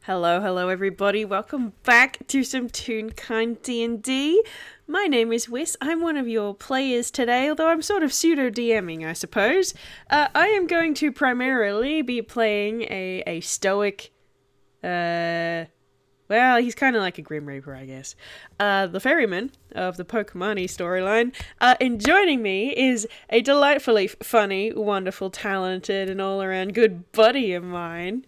Hello everybody. Welcome back to some Toonkind D&D. My name is Whis. I'm one of your players today, although I'm sort of pseudo-DMing, I suppose. I am going to primarily be playing a stoic, well, he's kind of like a Grim Reaper, I guess. The Ferryman of the Pokemon storyline. And joining me is a delightfully funny, wonderful, talented, and all-around good buddy of mine.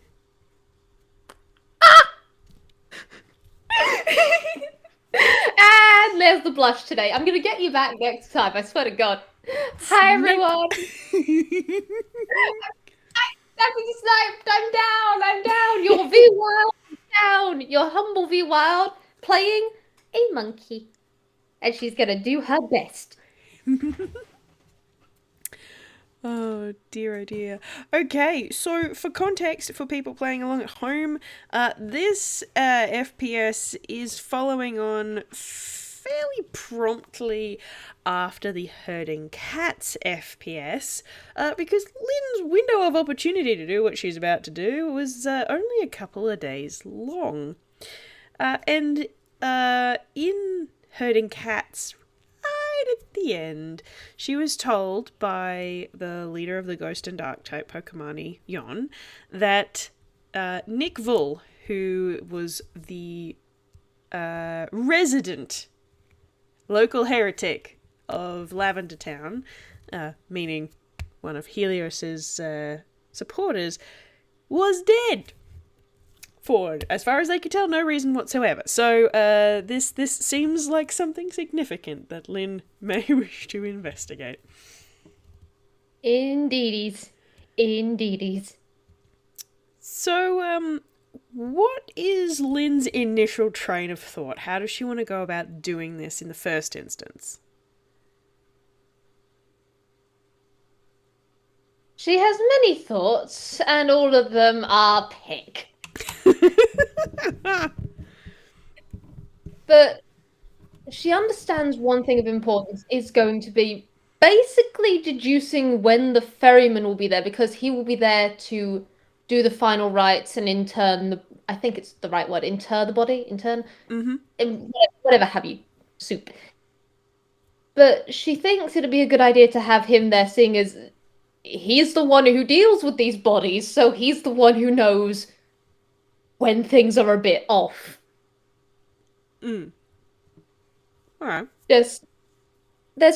And there's the blush today. I'm gonna get you back next time, I swear to God. Hi everyone! Snappy sniped! I'm down! Your Vwild is down! Your humble Vwild playing a monkey. And she's gonna do her best. Oh dear. Okay, so for context, for people playing along at home, this FPS is following on fairly promptly after the Herding Cats FPS, because Lynn's window of opportunity to do what she's about to do was only a couple of days long. And in Herding Cats, right at the end, she was told by the leader of the Ghost and Dark type Pokemon, Yon, that Nick Vull, who was the resident local heretic of Lavender Town, meaning one of Helios's supporters, was dead. For, as far as they could tell, no reason whatsoever. So this seems like something significant that Lynn may wish to investigate. Indeedies. So, what is Lynn's initial train of thought? How does she want to go about doing this in the first instance? She has many thoughts, and all of them are pick. But she understands one thing of importance is going to be basically deducing when the ferryman will be there, because he will be there to do the final rites and intern the, I think it's the right word, inter the body, intern, whatever have you, soup. But she thinks it'd be a good idea to have him there, seeing as he's the one who deals with these bodies, so he's the one who knows when things are a bit off. Alright. There's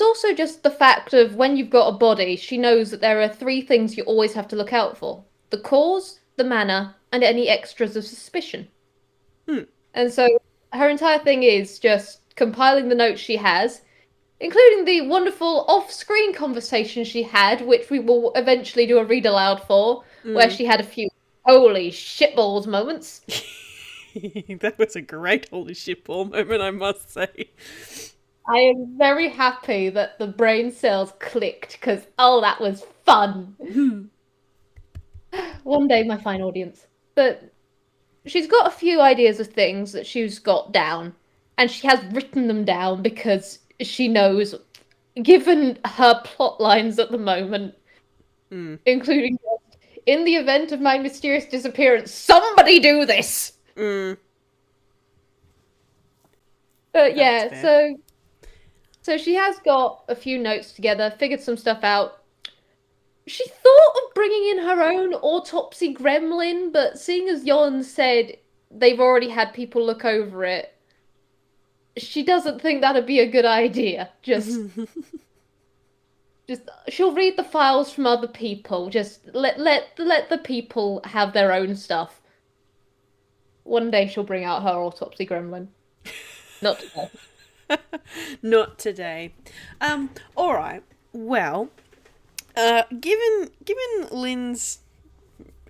also just the fact of when you've got a body, she knows that there are three things you always have to look out for: the cause, the manner, and any extras of suspicion. And so her entire thing is just compiling the notes she has, including the wonderful off-screen conversation she had, which we will eventually do a read aloud for, where she had a few holy shitballs moments. That was a great holy shitball moment, I must say. I am very happy that the brain cells clicked, because, oh, that was fun. One day, my fine audience. But she's got a few ideas of things that she's got down, and she has written them down because she knows, given her plot lines at the moment, including in the event of my mysterious disappearance, somebody do this! But yeah, so she has got a few notes together, figured some stuff out. She thought of bringing in her own autopsy gremlin, but seeing as Yon said they've already had people look over it, she doesn't think that'd be a good idea. Just she'll read the files from other people. Just let the people have their own stuff. One day she'll bring out her autopsy gremlin. Not today. Not today. Alright. Well, given Lynn's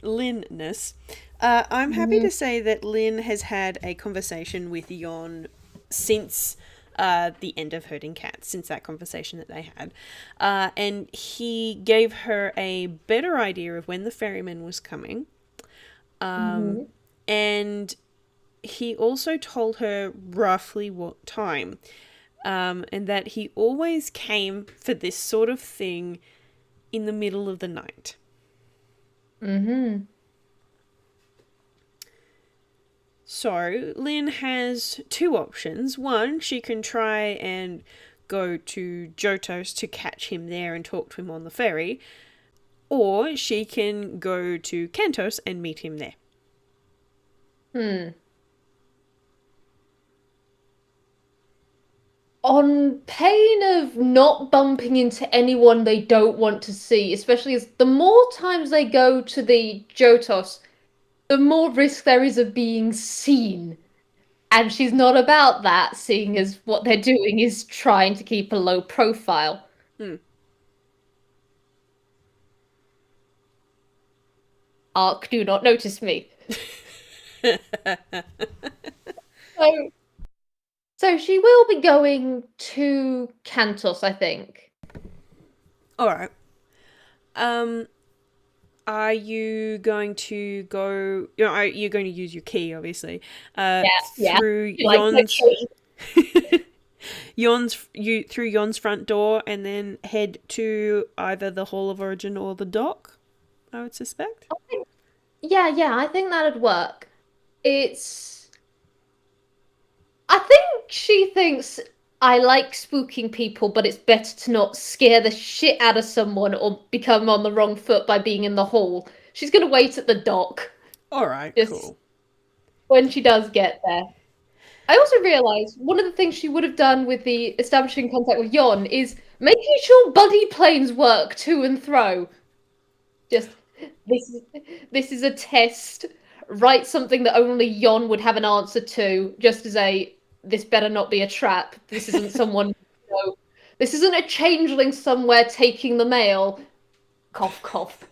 Lynnness, I'm happy to say that Lynn has had a conversation with Yon since the end of Herding Cats, since that conversation that they had. And he gave her a better idea of when the ferryman was coming. And he also told her roughly what time. And that he always came for this sort of thing in the middle of the night. So Lynn has two options. One, she can try and go to Jotos to catch him there and talk to him on the ferry. Or she can go to Kantos and meet him there. On pain of not bumping into anyone they don't want to see, especially as the more times they go to the Jotos, the more risk there is of being seen. And she's not about that, seeing as what they're doing is trying to keep a low profile. Ark, do not notice me. So, so she will be going to Kantos, I think. Alright. Are you going to go... Are you going to use your key, obviously, through Yon's... through Yon's front door and then head to either the Hall of Origin or the dock, I would suspect? Yeah, I think that'd work. I think she thinks I like spooking people, but it's better to not scare the shit out of someone or become on the wrong foot by being in the hall. She's gonna wait at the dock. Alright, Just cool. when she does get there. I also realised one of the things she would have done with the establishing contact with Yon is making sure buddy planes work to and fro. Just this is a test. Write something that only Yon would have an answer to, just as this better not be a trap. This isn't someone this isn't a changeling somewhere taking the mail. Cough cough.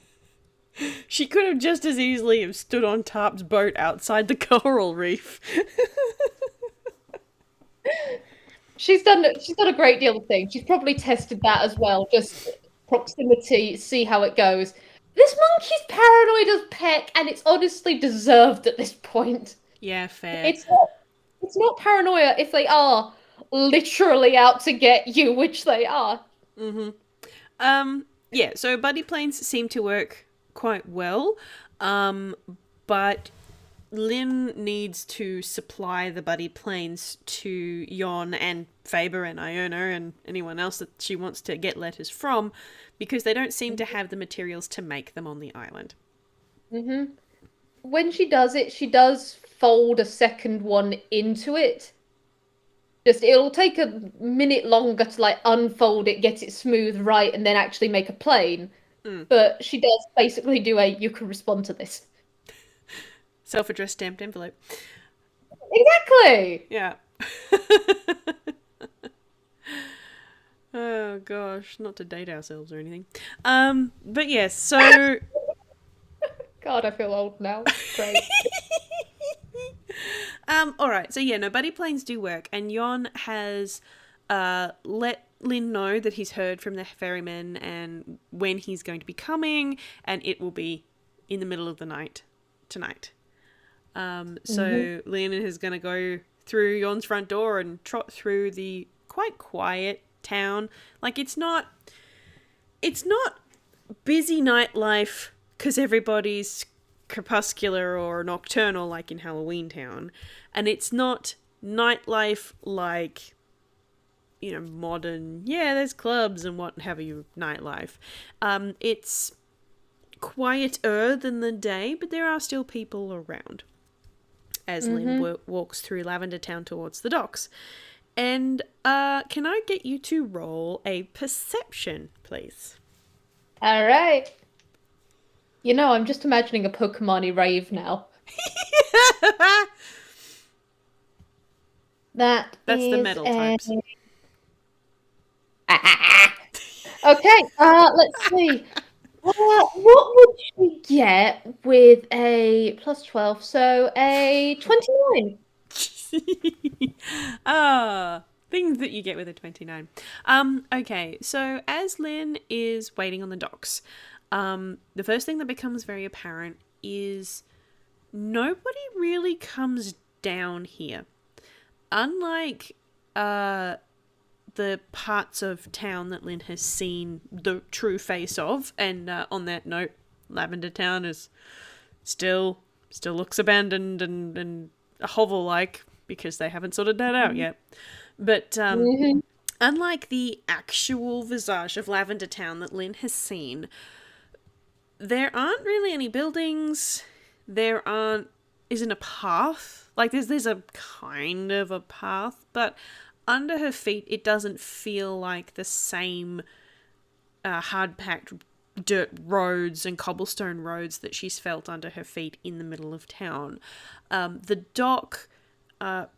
She could have just as easily have stood on Tarp's boat outside the coral reef. She's done a great deal of things. She's probably tested that as well, just proximity, see how it goes. This monkey's paranoid as peck, and it's honestly deserved at this point. Yeah, fair. It's not paranoia if they are literally out to get you, which they are. Yeah, so buddy planes seem to work quite well, but Lynn needs to supply the buddy planes to Yon and Faber and Iona and anyone else that she wants to get letters from, because they don't seem to have the materials to make them on the island. When she does it, she does fold a second one into it. Just it'll take a minute longer to unfold it, get it smooth right, and then actually make a plane. But she does basically do you can respond to this. Self-addressed stamped envelope. Exactly! Yeah. Oh gosh, not to date ourselves or anything. But yes, so... God, I feel old now. Great. Alright, so yeah, no, buddy planes do work, and Yon has let Lynn know that he's heard from the ferryman and when he's going to be coming, and it will be in the middle of the night tonight. So Lynn is going to go through Yon's front door and trot through the quite quiet town. It's not busy nightlife because everybody's crepuscular or nocturnal like in Halloween Town, and it's not nightlife like, modern, there's clubs and what have you nightlife. It's quieter than the day, but there are still people around as Lynn walks through Lavender Town towards the docks. And can I get you to roll a perception, please? All right. I'm just imagining a Pokemon-y rave now. That's the metal types. Okay, let's see. What would she get with a plus 12? So a 29. Things that you get with a 29. Okay, so as Lynn is waiting on the docks, the first thing that becomes very apparent is nobody really comes down here. Unlike the parts of town that Lynn has seen the true face of, and on that note, Lavender Town is still looks abandoned and a hovel-like because they haven't sorted that out yet. But unlike the actual visage of Lavender Town that Lynn has seen, there aren't really any buildings. There isn't a path. Like there's a kind of a path, but under her feet it doesn't feel like the same hard-packed dirt roads and cobblestone roads that she's felt under her feet in the middle of town. The dock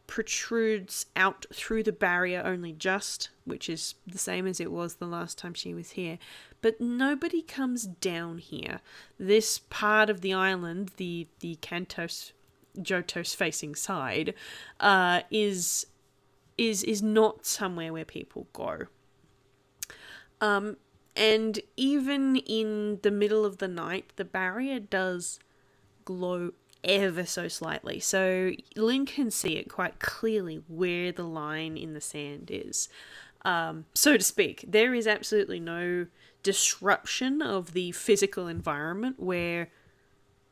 protrudes out through the barrier only just, which is the same as it was the last time she was here. But nobody comes down here. This part of the island, the Kantos Johtos facing side, is not somewhere where people go. And even in the middle of the night, the barrier does glow ever so slightly. So Lynn can see it quite clearly where the line in the sand is. So to speak, there is absolutely no disruption of the physical environment where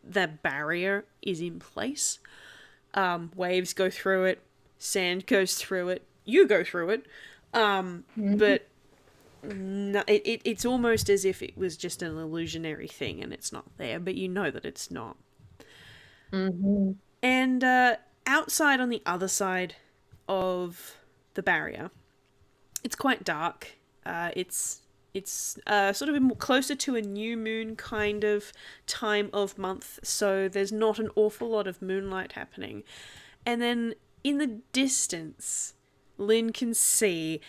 the barrier is in place. Waves go through it, sand goes through it, you go through it. But no, it's almost as if it was just an illusionary thing and it's not there, but you know that it's not. And outside on the other side of the barrier, it's quite dark. It's sort of closer to a new moon kind of time of month, so there's not an awful lot of moonlight happening. And then in the distance, Lynn can see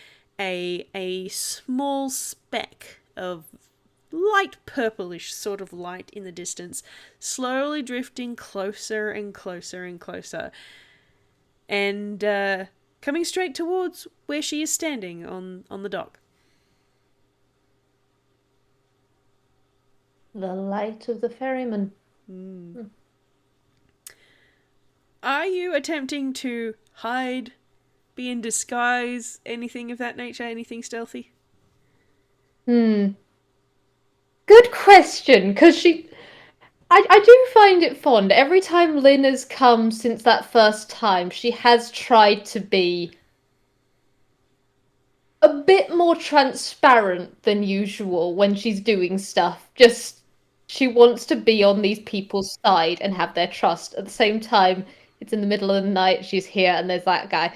a small speck of light purplish sort of light in the distance, slowly drifting closer and closer and closer, and coming straight towards where she is standing on the dock. The light of the ferryman. Are you attempting to hide, be in disguise, anything of that nature, anything stealthy? Good question, because I do find it fond. Every time Lynn has come since that first time, she has tried to be a bit more transparent than usual when she's doing stuff. Just, she wants to be on these people's side and have their trust. At the same time, it's in the middle of the night, she's here, and there's that guy.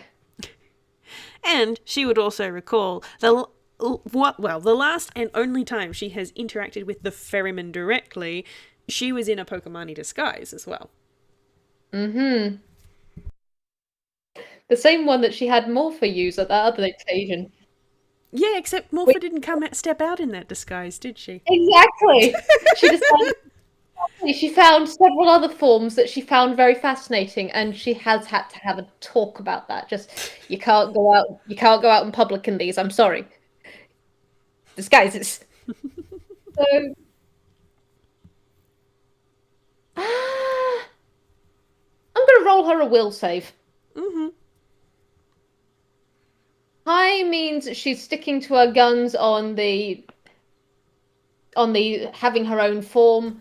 And she would also recall the last and only time she has interacted with the Ferryman directly, she was in a Pokemon-y disguise as well. The same one that she had Morpha use at that other occasion. Yeah, except Morpha didn't step out in that disguise, did she? Exactly. She decided. She found several other forms that she found very fascinating, and she has had to have a talk about that. Just, you can't go out in public in these. I'm sorry. Disguises. So, I'm gonna roll her a will save. High means she's sticking to her guns on the having her own form.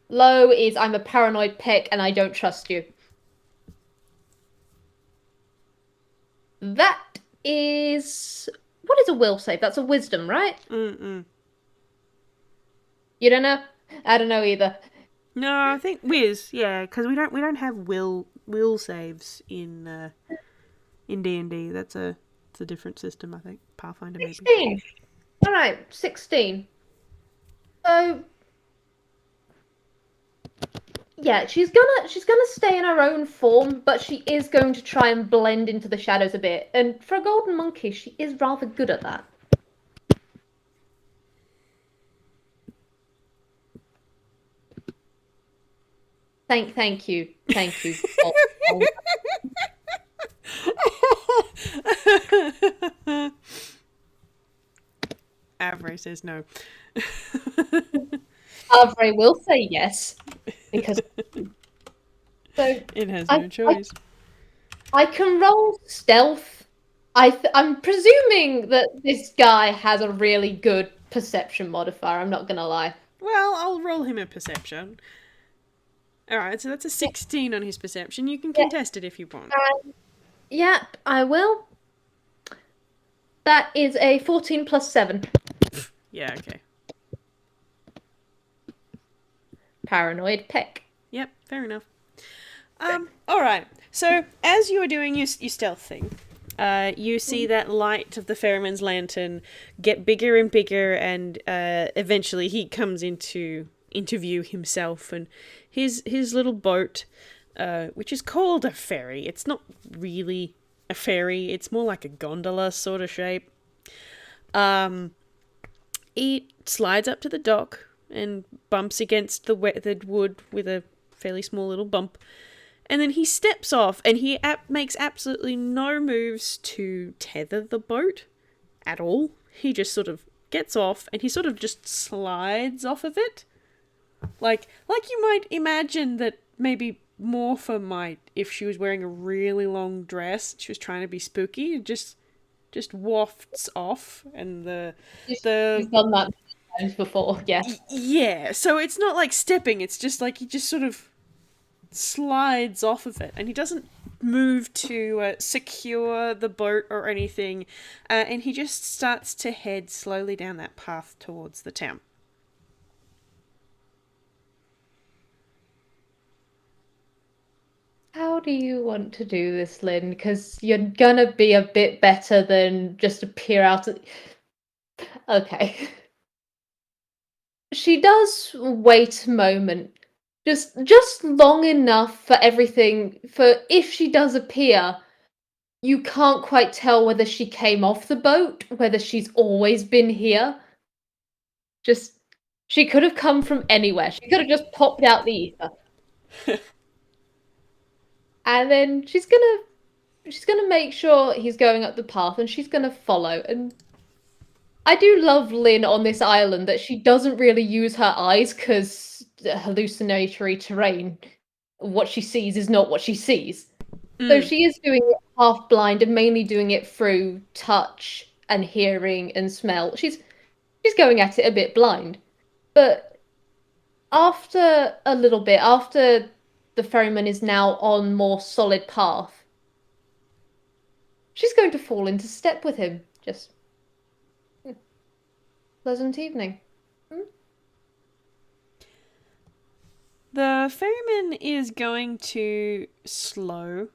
Low is I'm a paranoid pick and I don't trust you. That is... What is a will save? That's a wisdom, right? You don't know? I don't know either. No, I think Whis, yeah, because we don't have will saves in D&D. It's a different system, I think. Pathfinder 16. maybe. All right, 16. So yeah, she's gonna stay in her own form, but she is going to try and blend into the shadows a bit. And for a golden monkey, she is rather good at that. Thank you. Avray says no. Avray will say yes, because so it has no choice. I can roll stealth. I'm presuming that this guy has a really good perception modifier. I'm not gonna lie. Well, I'll roll him a perception. Alright, so that's a 16 on his perception. You can Yeah. contest it if you want. Yep, I will. That is a 14 plus 7. Yeah, okay. Paranoid peck. Yep, fair enough. Alright. So, as you are doing your stealth thing, you see that light of the ferryman's lantern get bigger and bigger, and eventually he comes into view himself, and his little boat, which is called a ferry. It's not really a ferry. It's more like a gondola sort of shape. It slides up to the dock and bumps against the weathered wood with a fairly small little bump. And then he steps off, and he makes absolutely no moves to tether the boat at all. He just sort of gets off, and he sort of just slides off of it. Like you might imagine that maybe Morpha might, if she was wearing a really long dress, she was trying to be spooky, just wafts off, and You've done that many times before, yes. yeah. So it's not like stepping; it's just like he just sort of slides off of it, and he doesn't move to secure the boat or anything, and he just starts to head slowly down that path towards the town. How do you want to do this, Lynn? Because you're gonna be a bit better than just appear out of... Okay. She does wait a moment. Just long enough for everything, for if she does appear, you can't quite tell whether she came off the boat, whether she's always been here. Just, she could have come from anywhere. She could have just popped out the ether. And then she's gonna make sure he's going up the path, and she's gonna follow. And I do love Lynn on this island that she doesn't really use her eyes because hallucinatory terrain. What she sees is not what she sees. So she is doing it half blind and mainly doing it through touch and hearing and smell. She's going at it a bit blind. But after a little bit, after the ferryman is now on more solid path, she's going to fall into step with him. Just pleasant evening. The ferryman is going to slow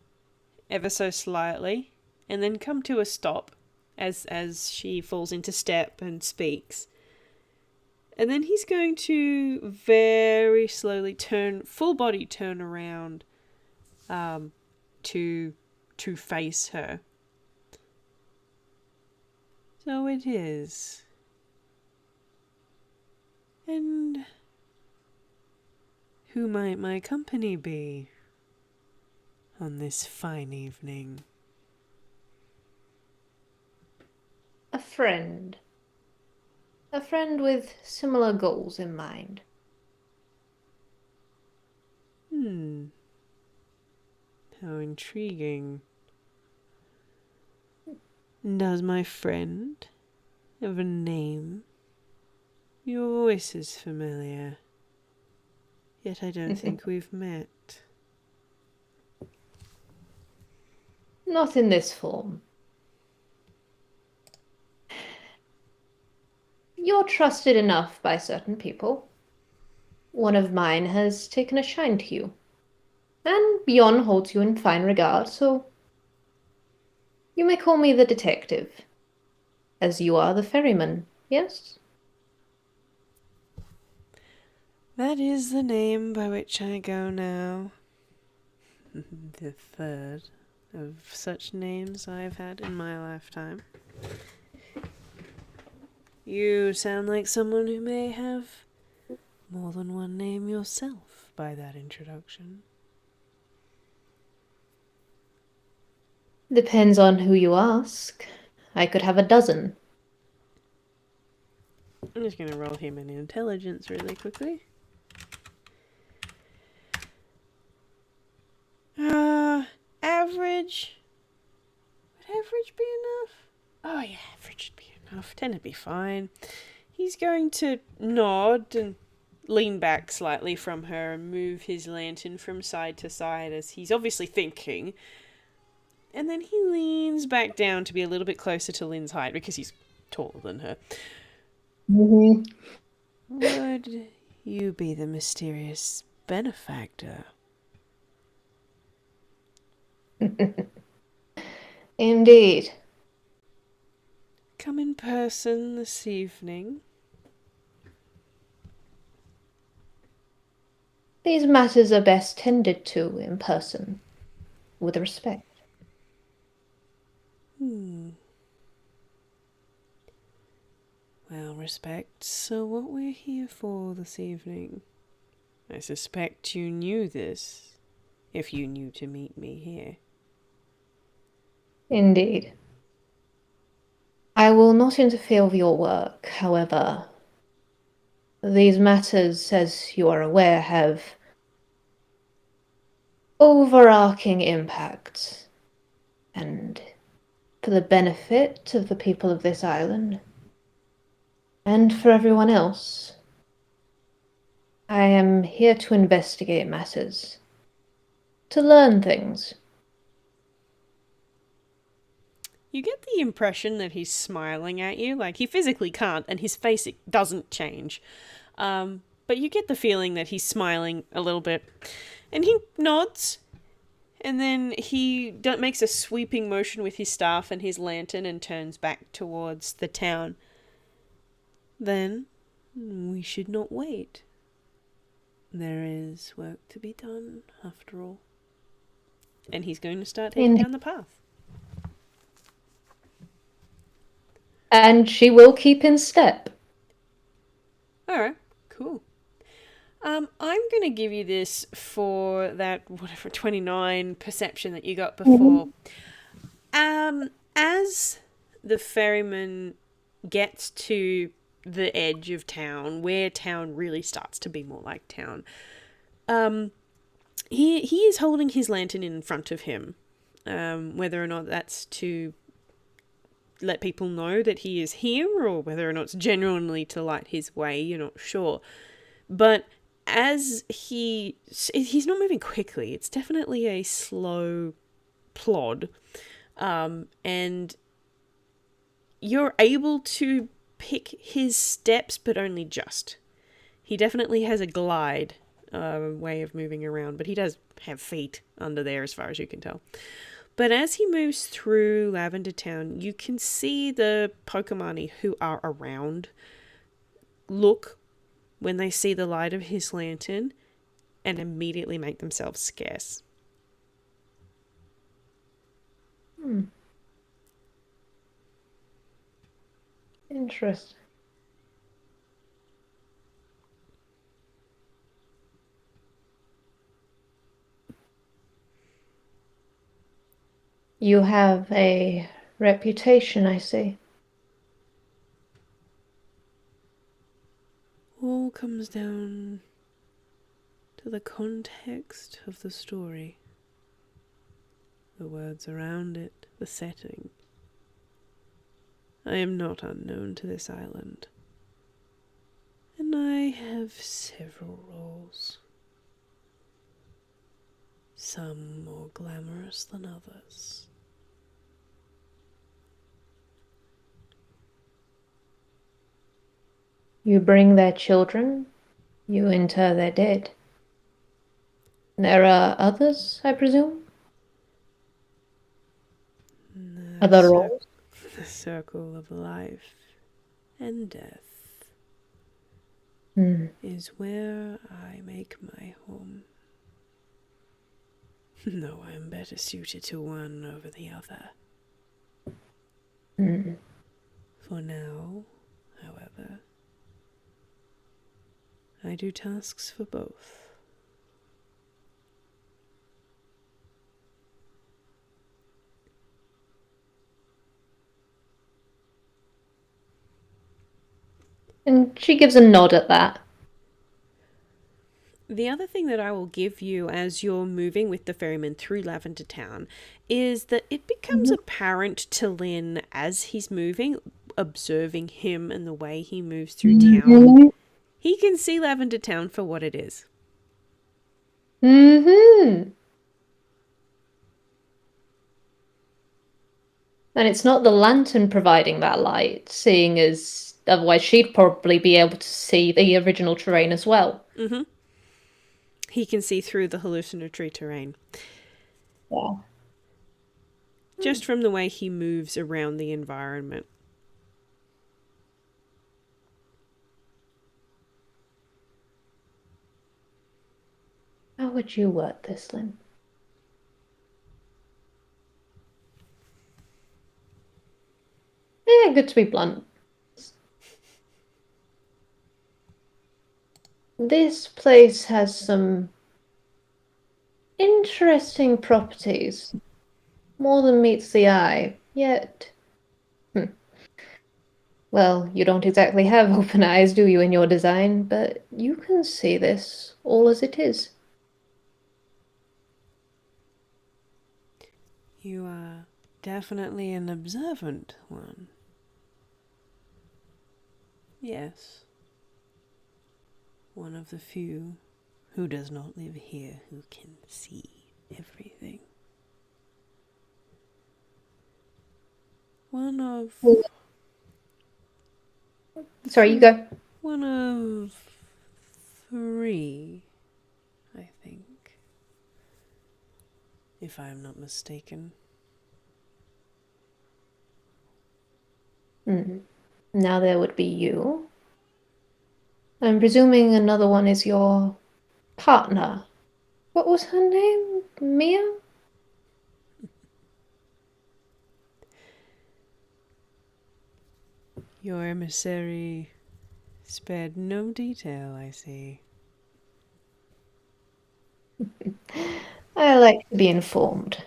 ever so slightly and then come to a stop as she falls into step and speaks. And then he's going to very slowly full body turn around to face her. So it is. And who might my company be on this fine evening? A friend. A friend with similar goals in mind. How intriguing. Does my friend have a name? Your voice is familiar, yet I don't think we've met. Not in this form. You're trusted enough by certain people. One of mine has taken a shine to you, and Bjorn holds you in fine regard, so you may call me the detective, as you are the ferryman, yes? That is the name by which I go now. The third of such names I've had in my lifetime. You sound like someone who may have more than one name yourself by that introduction. Depends on who you ask. I could have a dozen. I'm just going to roll him an intelligence really quickly. Average. Would average be enough? Oh yeah, average would be enough. 10 would be fine. He's going to nod and lean back slightly from her and move his lantern from side to side as he's obviously thinking. And then he leans back down to be a little bit closer to Lynn's height because he's taller than her. Mm-hmm. Would you be the mysterious benefactor? Indeed. Come in person this evening. These matters are best tended to in person, with respect. Well, respect. So what we're here for this evening? I suspect you knew this, if you knew to meet me here. Indeed. I will not interfere with your work, however. These matters, as you are aware, have overarching impacts, and for the benefit of the people of this island, and for everyone else. I am here to investigate matters, to learn things. You get the impression that he's smiling at you, like he physically can't, and his face doesn't change. But you get the feeling that he's smiling a little bit. And he nods, and then he makes a sweeping motion with his staff and his lantern and turns back towards the town. Then we should not wait. There is work to be done, after all. And he's going to start heading down the path. And she will keep in step. Alright, cool. I'm going to give you this for that, 29 perception that you got before. As the ferryman gets to the edge of town, where town really starts to be more like town, he is holding his lantern in front of him. Whether or not that's to let people know that he is here, or whether or not it's genuinely to light his way, you're not sure. But as he's not moving quickly, it's definitely a slow plod, and you're able to pick his steps, but only just. He definitely has a glide way of moving around, but he does have feet under there as far as you can tell. But as he moves through Lavender Town, you can see the Pokemon who are around look when they see the light of his lantern and immediately make themselves scarce. Interesting. You have a reputation, I see. All comes down to the context of the story. The words around it, the setting. I am not unknown to this island. And I have several roles. Some more glamorous than others. You bring their children, you inter their dead. There are others, I presume? Other roles? The circle of life and death is where I make my home. Though I am better suited to one over the other. For now, however, I do tasks for both. And she gives a nod at that. The other thing that I will give you as you're moving with the ferryman through Lavender Town is that it becomes apparent to Lynn as he's moving, observing him and the way he moves through town. He can see Lavender Town for what it is. Mm-hmm. And it's not the lantern providing that light, seeing as otherwise she'd probably be able to see the original terrain as well. Mm-hmm. He can see through the hallucinatory terrain. Yeah. Just from the way he moves around the environment. How would you word this, Lynn? Yeah, good to be blunt. This place has some interesting properties. More than meets the eye, yet... Well, you don't exactly have open eyes, do you, in your design? But you can see this all as it is. You are definitely an observant one. Yes. One of the few who does not live here who can see everything. One of... Sorry, you go. One of 3, I think. If I am not mistaken. Now there would be you. I'm presuming another one is your partner. What was her name? Mia? Your emissary spared no detail, I see. I like to be informed.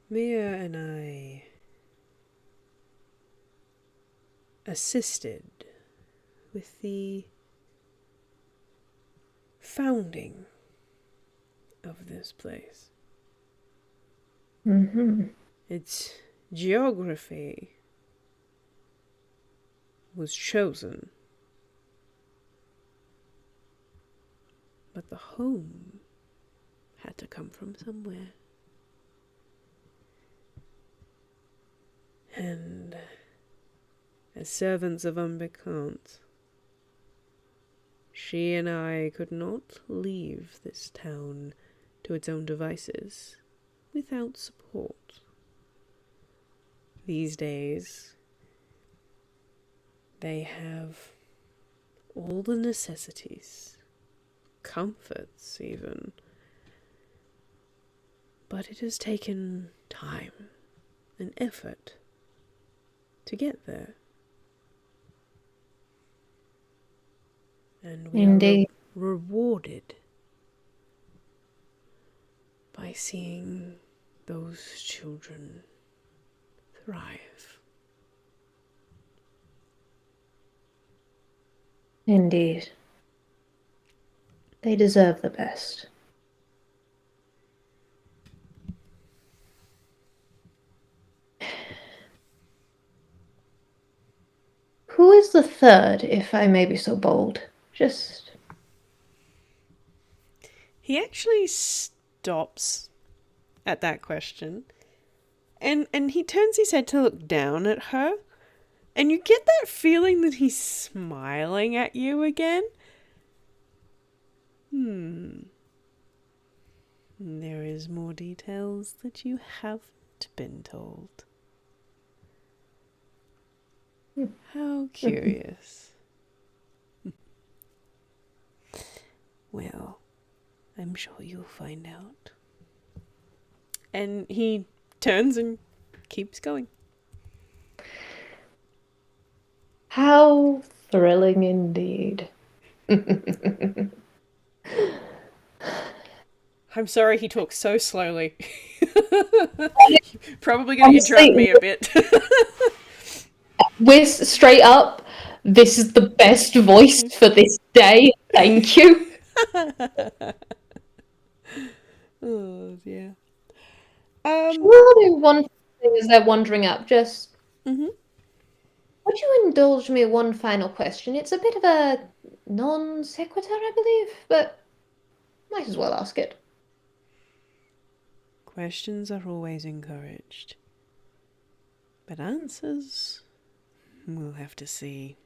Mia and I assisted with the founding of this place. Mm-hmm. Its geography was chosen, but the home had to come from somewhere. And as servants of Unbekant, she and I could not leave this town to its own devices without support. These days, they have all the necessities, comforts even, but it has taken time and effort to get there. And we Indeed. are rewarded by seeing those children thrive. Indeed. They deserve the best. Who is the third, if I may be so bold? Just... He actually stops at that question, and he turns his head to look down at her, and you get that feeling that he's smiling at you again. There is more details that you haven't been told. How curious. Well, I'm sure you'll find out. And he turns and keeps going. How thrilling indeed. I'm sorry he talks so slowly. Probably going to interrupt me a bit. Whis, straight up, this is the best voice for this day. Thank you. Oh, dear. We'll do one thing as they're wandering up. Just, Mm-hmm. what do you indulge me one final question? It's a bit of a non sequitur, I believe, but might as well ask it. Questions are always encouraged. But answers, we'll have to see.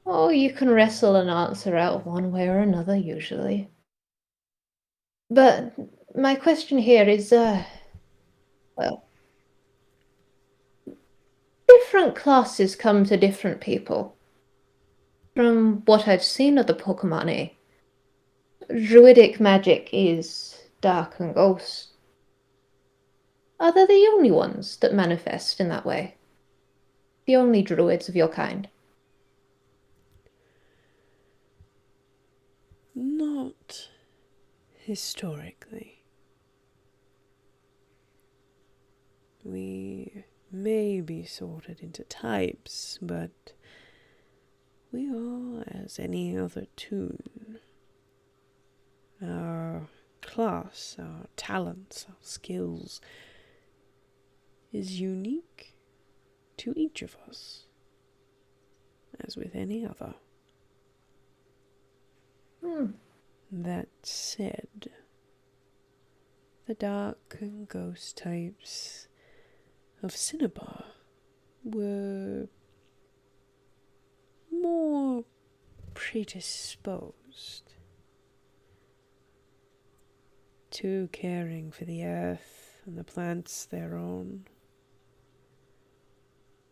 Oh, you can wrestle an answer out one way or another, usually. But my question here is, well, different classes come to different people. From what I've seen of the Pokemon, druidic magic is dark and ghost. Are they the only ones that manifest in that way? The only druids of your kind? Not historically. We may be sorted into types, but we are as any other toon. Our class, our talents, our skills is unique to each of us, as with any other. That said, the dark and ghost types of Cinnabar were more predisposed to caring for the earth and the plants thereon.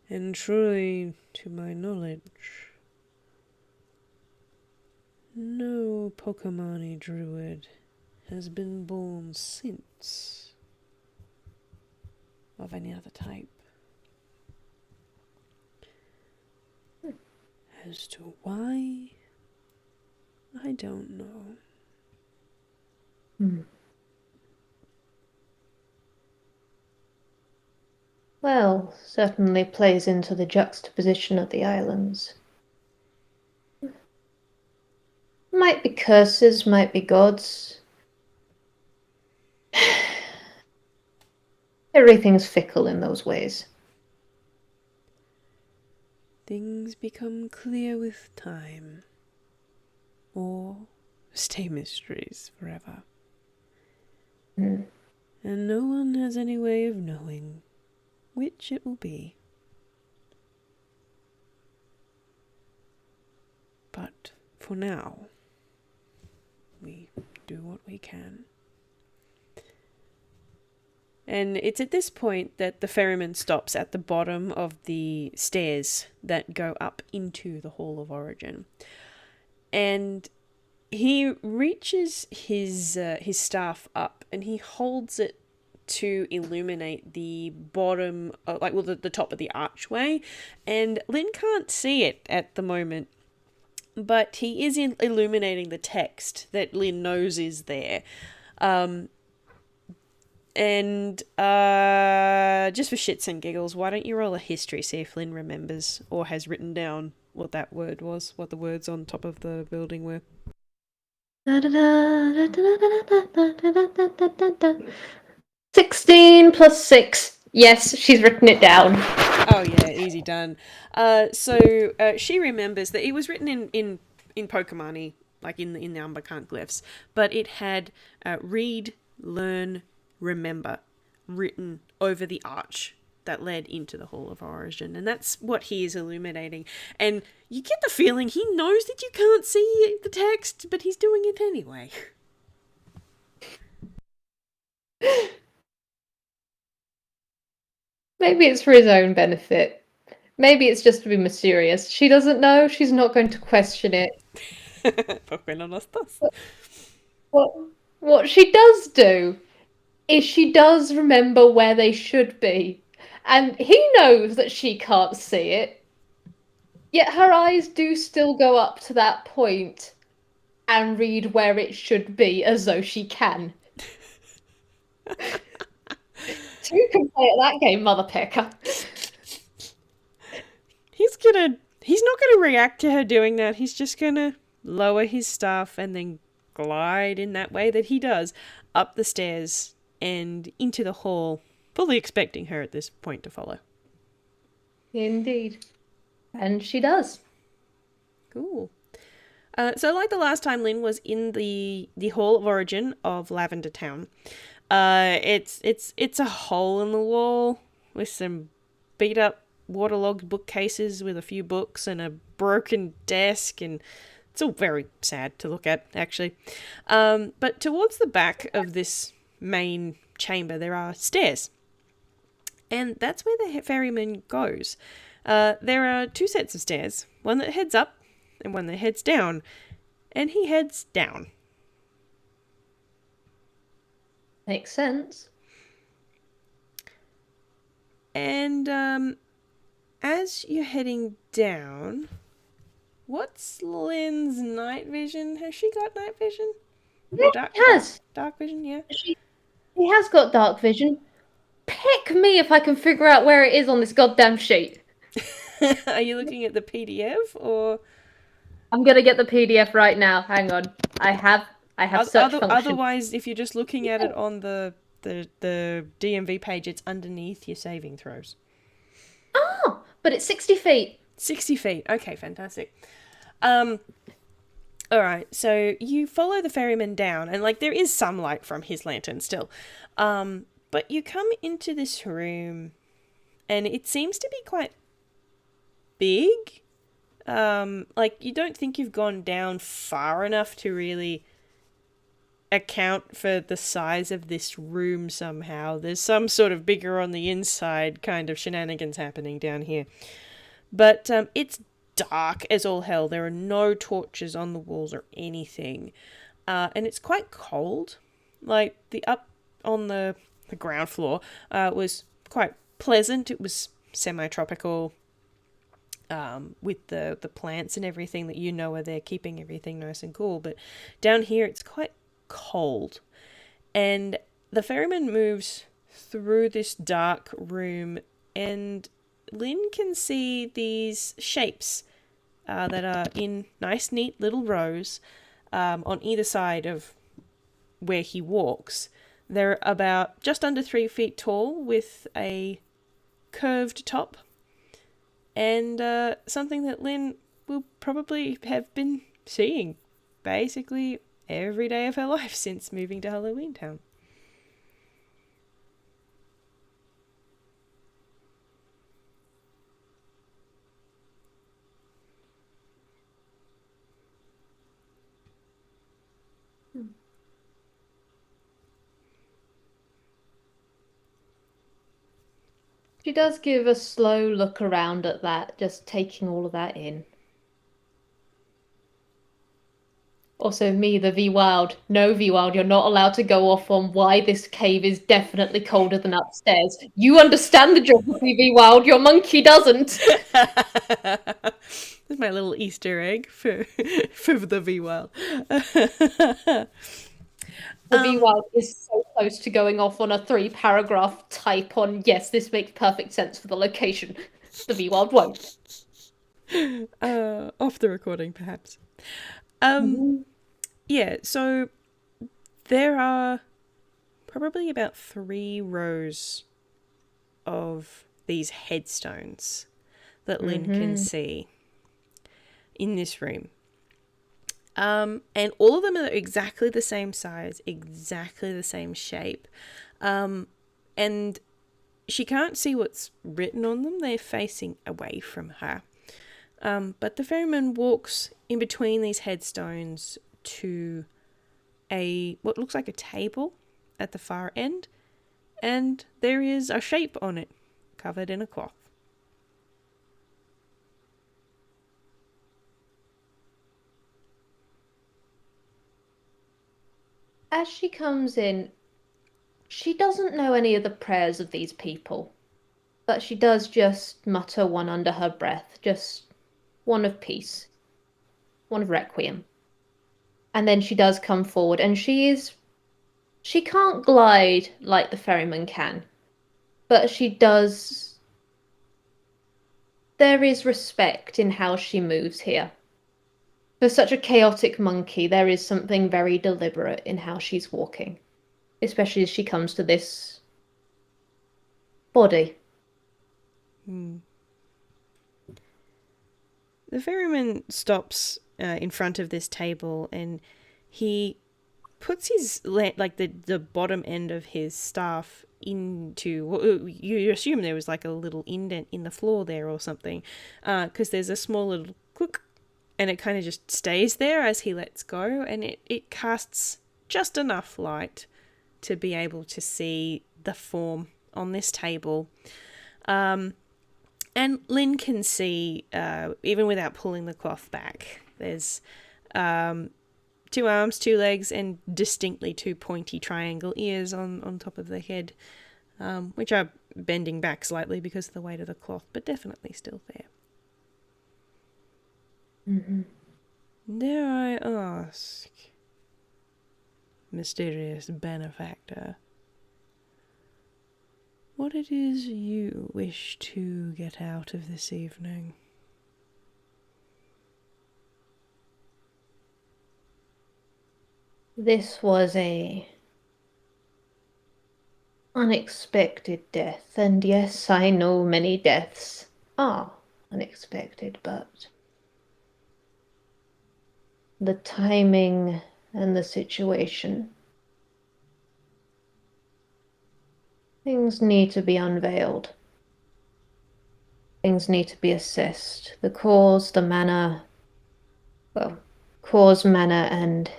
And truly, to my knowledge, no Pokemon druid has been born since of any other type. As to why, I don't know. Well, certainly plays into the juxtaposition of the islands. Might be curses, might be gods. Everything's fickle in those ways. Things become clear with time, or stay mysteries forever. And no one has any way of knowing which it will be. But for now, we do what we can. And it's at this point that the ferryman stops at the bottom of the stairs that go up into the Hall of Origin. And he reaches his staff up and he holds it to illuminate the bottom, the top of the archway. And Lynn can't see it at the moment, but he is illuminating the text that Lynn knows is there. And just for shits and giggles, why don't you roll a history, see if Lynn remembers or has written down what that word was, what the words on top of the building were. 16 plus 6. Yes, she's written it down. Oh yeah, easy done. So she remembers that it was written in Pokemon-y, like in the Umbakant glyphs, but it had read, learn, remember written over the arch that led into the Hall of Origin, and that's what he is illuminating. And you get the feeling he knows that you can't see the text, but he's doing it anyway. Maybe it's for his own benefit. Maybe it's just to be mysterious. She doesn't know, she's not going to question it. What she does do is she does remember where they should be. And he knows that she can't see it. Yet her eyes do still go up to that point and read where it should be as though she can. You can play at that game, Mother Pecker. He's not gonna react to her doing that. He's just gonna lower his staff and then glide in that way that he does up the stairs and into the hall, fully expecting her at this point to follow. Indeed. And she does. Cool. So like the last time, Lynn was in the Hall of Origin of Lavender Town. It's a hole in the wall with some beat up waterlogged bookcases with a few books and a broken desk, and it's all very sad to look at, actually. But towards the back of this main chamber, there are stairs, and that's where the ferryman goes. There are two sets of stairs, one that heads up and one that heads down, and he heads down. Makes sense. And as you're heading down, what's Lynn's night vision? Has she got night vision? Yeah, Dark, she has. dark vision, yeah. She has got dark vision. Pick me if I can figure out where it is on this goddamn sheet. Are you looking at the PDF or? I'm gonna get the PDF right now. Hang on. I have search function. Otherwise, if you're just looking at it on the DMV page, it's underneath your saving throws. Oh, but it's 60 feet. 60 feet. Okay, fantastic. All right, so you follow the ferryman down, and like there is some light from his lantern still, but you come into this room, and it seems to be quite big. Like you don't think you've gone down far enough to really account for the size of this room somehow. There's some sort of bigger on the inside kind of shenanigans happening down here. But it's dark as all hell. There are no torches on the walls or anything. And it's quite cold. Like the up on the ground floor was quite pleasant. It was semi-tropical. With the plants and everything that you know are there, keeping everything nice and cool. But down here it's quite cold. And the ferryman moves through this dark room, and Lynn can see these shapes that are in nice, neat little rows on either side of where he walks. They're about just under 3 feet tall with a curved top, and something that Lynn will probably have been seeing basically every day of her life since moving to Halloween Town. She does give a slow look around at that, just taking all of that in. Also, me, the Vwild. No, Vwild, you're not allowed to go off on why this cave is definitely colder than upstairs. You understand the geography, Vwild. Your monkey doesn't. That's my little Easter egg for the Vwild. The Vwild is so close to going off on a 3-paragraph type on, yes, this makes perfect sense for the location. The Vwild won't. Off the recording, perhaps. Mm-hmm. Yeah, so there are probably about 3 rows of these headstones that Lynn can see in this room. And all of them are exactly the same size, exactly the same shape. And she can't see what's written on them. They're facing away from her. But the ferryman walks in between these headstones to what looks like a table at the far end, and there is a shape on it covered in a cloth. As she comes in, she doesn't know any of the prayers of these people, but she does just mutter one under her breath, just one of peace, one of requiem. And then she does come forward, and she can't glide like the ferryman can, but she does. There is respect in how she moves here. For such a chaotic monkey, there is something very deliberate in how she's walking, especially as she comes to this body. The ferryman stops in front of this table, and he puts his like the bottom end of his staff into, well, you assume there was like a little indent in the floor there or something, because there's a small little click, and it kind of just stays there as he lets go, and it casts just enough light to be able to see the form on this table. And Lynn can see, even without pulling the cloth back, there's 2 arms, 2 legs, and distinctly 2 pointy triangle ears on top of the head, which are bending back slightly because of the weight of the cloth, but definitely still there. Mm-hmm. Dare I ask, mysterious benefactor, what it is you wish to get out of this evening? This was a unexpected death, and yes, I know many deaths are unexpected, but the timing and the situation, things need to be unveiled. Things need to be assessed. The cause, the manner, cause, manner, and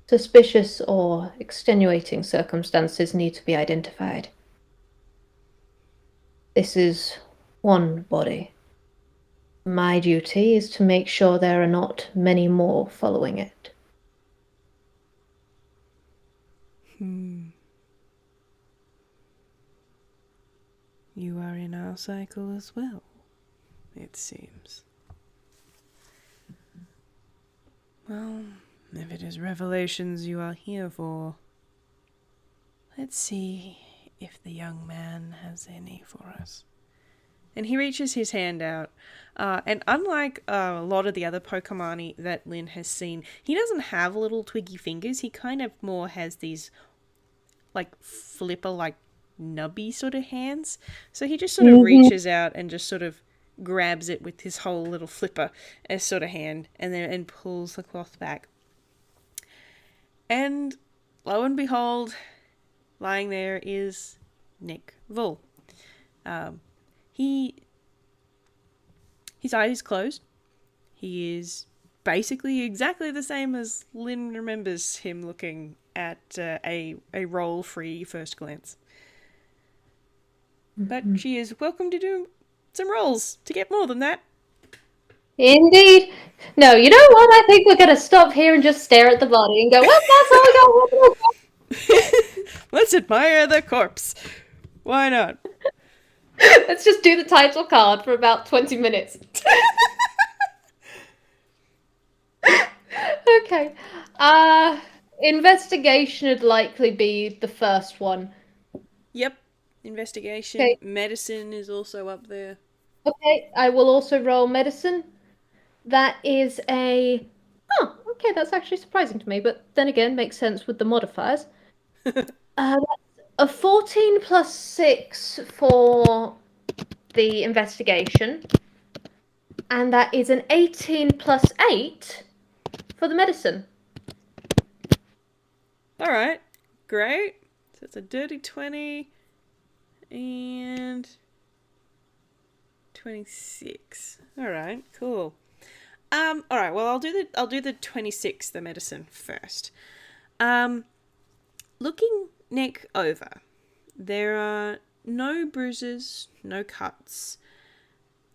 suspicious or extenuating circumstances need to be identified. This is one body. My duty is to make sure there are not many more following it. You are in our cycle as well, it seems. Well, if it is revelations you are here for, let's see if the young man has any for us. And he reaches his hand out, and unlike a lot of the other Pokemon that Lynn has seen, he doesn't have little twiggy fingers. He kind of more has these, like, flipper, like, nubby sort of hands. So he just sort of reaches out and just sort of grabs it with his whole little flipper as sort of hand, and pulls the cloth back. And lo and behold, lying there is Nick Vull. His eyes closed. He is basically exactly the same as Lynn remembers him looking at a roll-free first glance. But she is welcome to do some rolls to get more than that. Indeed. No, you know what? I think we're going to stop here and just stare at the body and go, well, that's all we got. Let's admire the corpse. Why not? Let's just do the title card for about 20 minutes. Okay. Investigation would likely be the first one. Yep. Investigation. Okay. Medicine is also up there. Okay, I will also roll medicine. That is a... Oh, okay, that's actually surprising to me, but then again, makes sense with the modifiers. That's a 14 plus 6 for the investigation, and that is an 18 plus 8 for the medicine. Alright, great. So it's a dirty 20 and 26. Alright, cool. Alright, well I'll do the 26, the medicine first. Looking Nick over, there are no bruises, no cuts.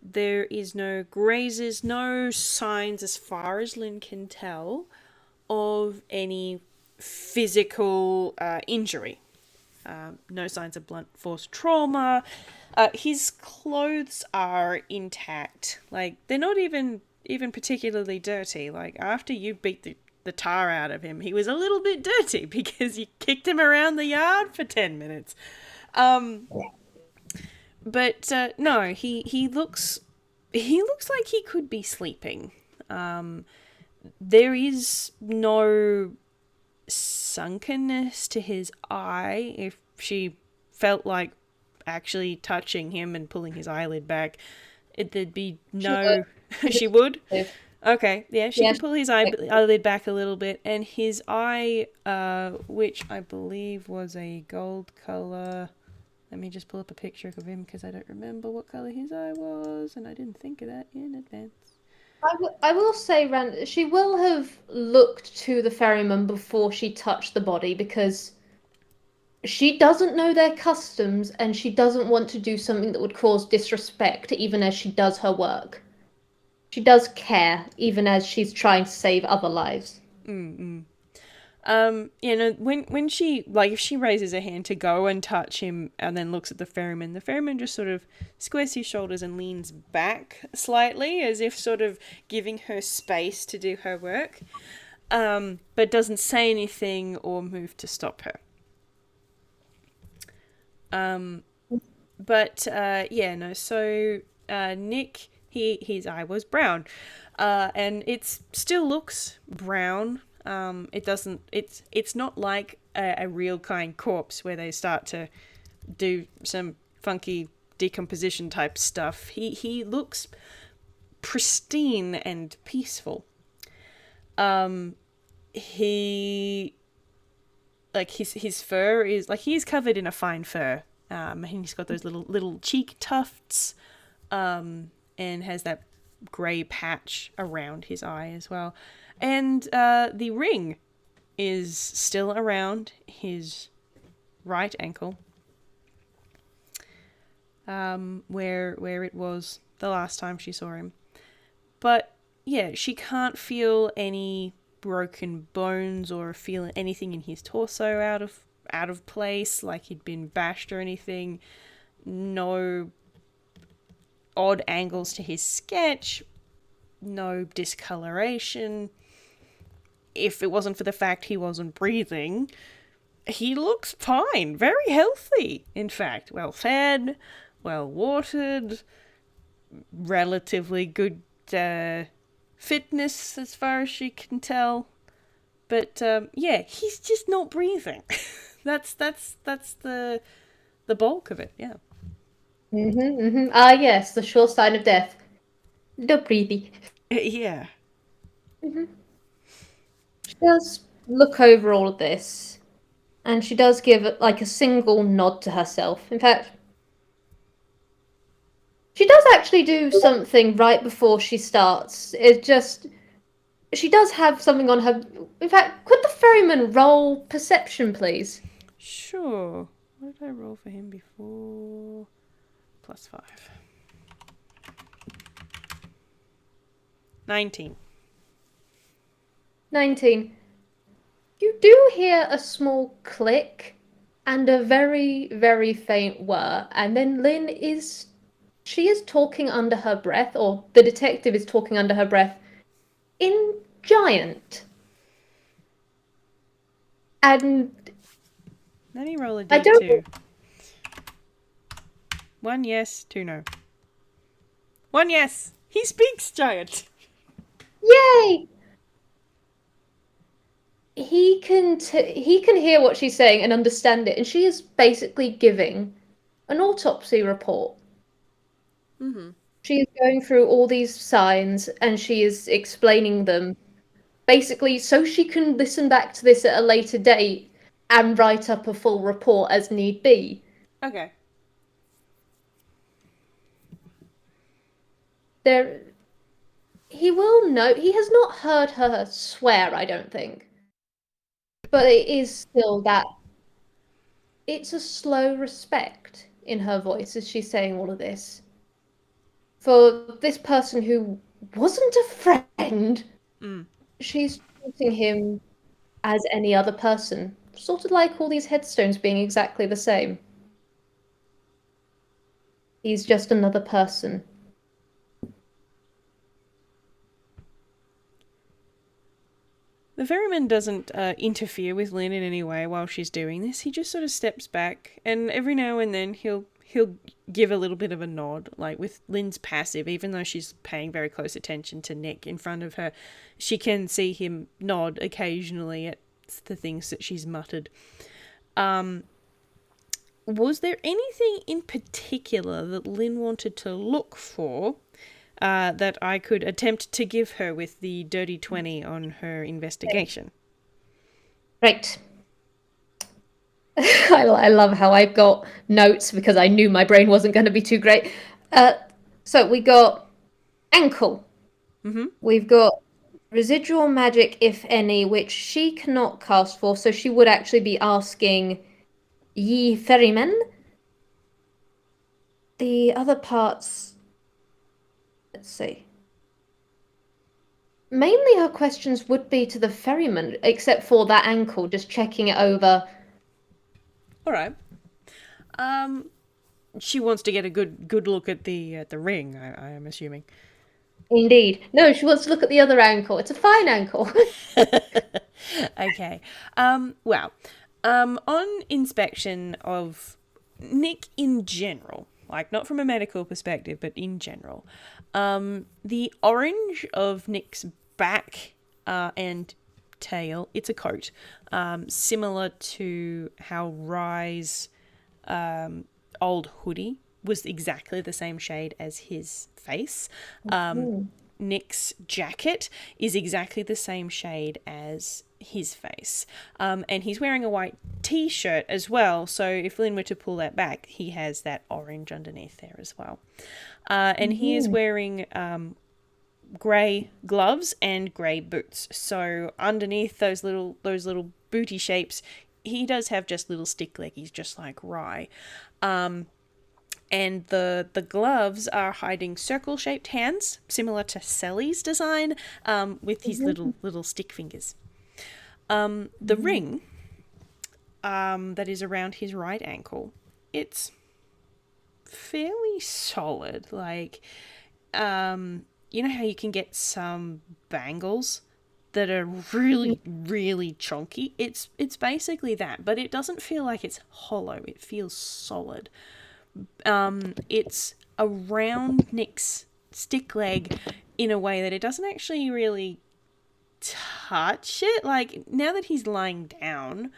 There is no grazes, no signs as far as Lynn can tell of any physical injury. No signs of blunt force trauma. His clothes are intact. Like, they're not even particularly dirty. Like, after you beat the tar out of him, he was a little bit dirty because you kicked him around the yard for 10 minutes. But no, he looks like he could be sleeping. There is no sunkenness to his eye. If she felt like actually touching him and pulling his eyelid back, there'd be She no... would. She would? She Okay, yeah, she Yeah, can pull his eyelid back a little bit, and his eye, which I believe was a gold colour... Let me just pull up a picture of him, because I don't remember what colour his eye was, and I didn't think of that in advance. I will say, Rand, she will have looked to the ferryman before she touched the body because she doesn't know their customs and she doesn't want to do something that would cause disrespect, even as she does her work. She does care, even as she's trying to save other lives. When she, like, if she raises her hand to go and touch him and then looks at the ferryman just sort of squares his shoulders and leans back slightly, as if sort of giving her space to do her work, but doesn't say anything or move to stop her. So Nick, his eye was brown, and it still looks brown. It's not like a real kind corpse where they start to do some funky decomposition type stuff. He looks pristine and peaceful. He like his fur is like he's covered in a fine fur. And he's got those little cheek tufts, and has that grey patch around his eye as well. And the ring is still around his right ankle, where it was the last time she saw him. But yeah, she can't feel any broken bones or feel anything in his torso out of place, like he'd been bashed or anything. No odd angles to his sketch. No discoloration. If it wasn't for the fact he wasn't breathing, he looks fine, very healthy, in fact. Well fed, well watered, relatively good fitness as far as she can tell. But he's just not breathing. that's the bulk of it, yeah. Ah, yes, the sure sign of death. No breathing. Yeah. She does look over all of this, and she does give like a single nod to herself. In fact, she does actually do something right before she starts. She does have something on her. In fact, could the ferryman roll perception, please? Sure. What did I roll for him before? +5. 19. 19. You do hear a small click and a very, very faint whir, and then she is talking under her breath, or the detective is talking under her breath, in giant. And Let me roll a I don't... d2. 1 yes, 2 no. 1 yes! He speaks giant! Yay! He can hear what she's saying and understand it, and she is basically giving an autopsy report. She is going through all these signs and she is explaining them, basically so she can listen back to this at a later date and write up a full report as need be. Okay. He will know. He has not heard her swear, I don't think. But it is still that. It's a slow respect in her voice as she's saying all of this. For this person who wasn't a friend, she's treating him as any other person. Sort of like all these headstones being exactly the same. He's just another person. The ferryman doesn't interfere with Lynn in any way while she's doing this. He just sort of steps back, and every now and then he'll give a little bit of a nod. Like with Lynn's passive, even though she's paying very close attention to Nick in front of her, she can see him nod occasionally at the things that she's muttered. Was there anything in particular that Lynn wanted to look for that I could attempt to give her with the dirty 20 on her investigation. Right. I love how I've got notes because I knew my brain wasn't going to be too great. So we got ankle. Mm-hmm. We've got residual magic, if any, which she cannot cast for, so she would actually be asking Ye Ferryman. The other parts, let's see. Mainly her questions would be to the ferryman, except for that ankle, just checking it over. All right. She wants to get a good look at the ring. I am assuming. Indeed. No, she wants to look at the other ankle. It's a fine ankle. Okay. Well, on inspection of Nick in general, like not from a medical perspective, but in general, the orange of Nick's back and tail, it's a coat, similar to how Rye's old hoodie was exactly the same shade as his face. Nick's jacket is exactly the same shade as his face. And he's wearing a white t-shirt as well, so if Lynn were to pull that back, he has that orange underneath there as well. And he is wearing grey gloves and grey boots. So underneath those little booty shapes, he does have just little stick leggies, just like Rye. And the gloves are hiding circle-shaped hands, similar to Sally's design, with his little stick fingers. The ring that is around his right ankle, it's fairly solid. Like, you know how you can get some bangles that are really, really chunky? It's basically that, but it doesn't feel like it's hollow. It feels solid. It's around Nick's stick leg in a way that it doesn't actually really touch it. Like, now that he's lying down,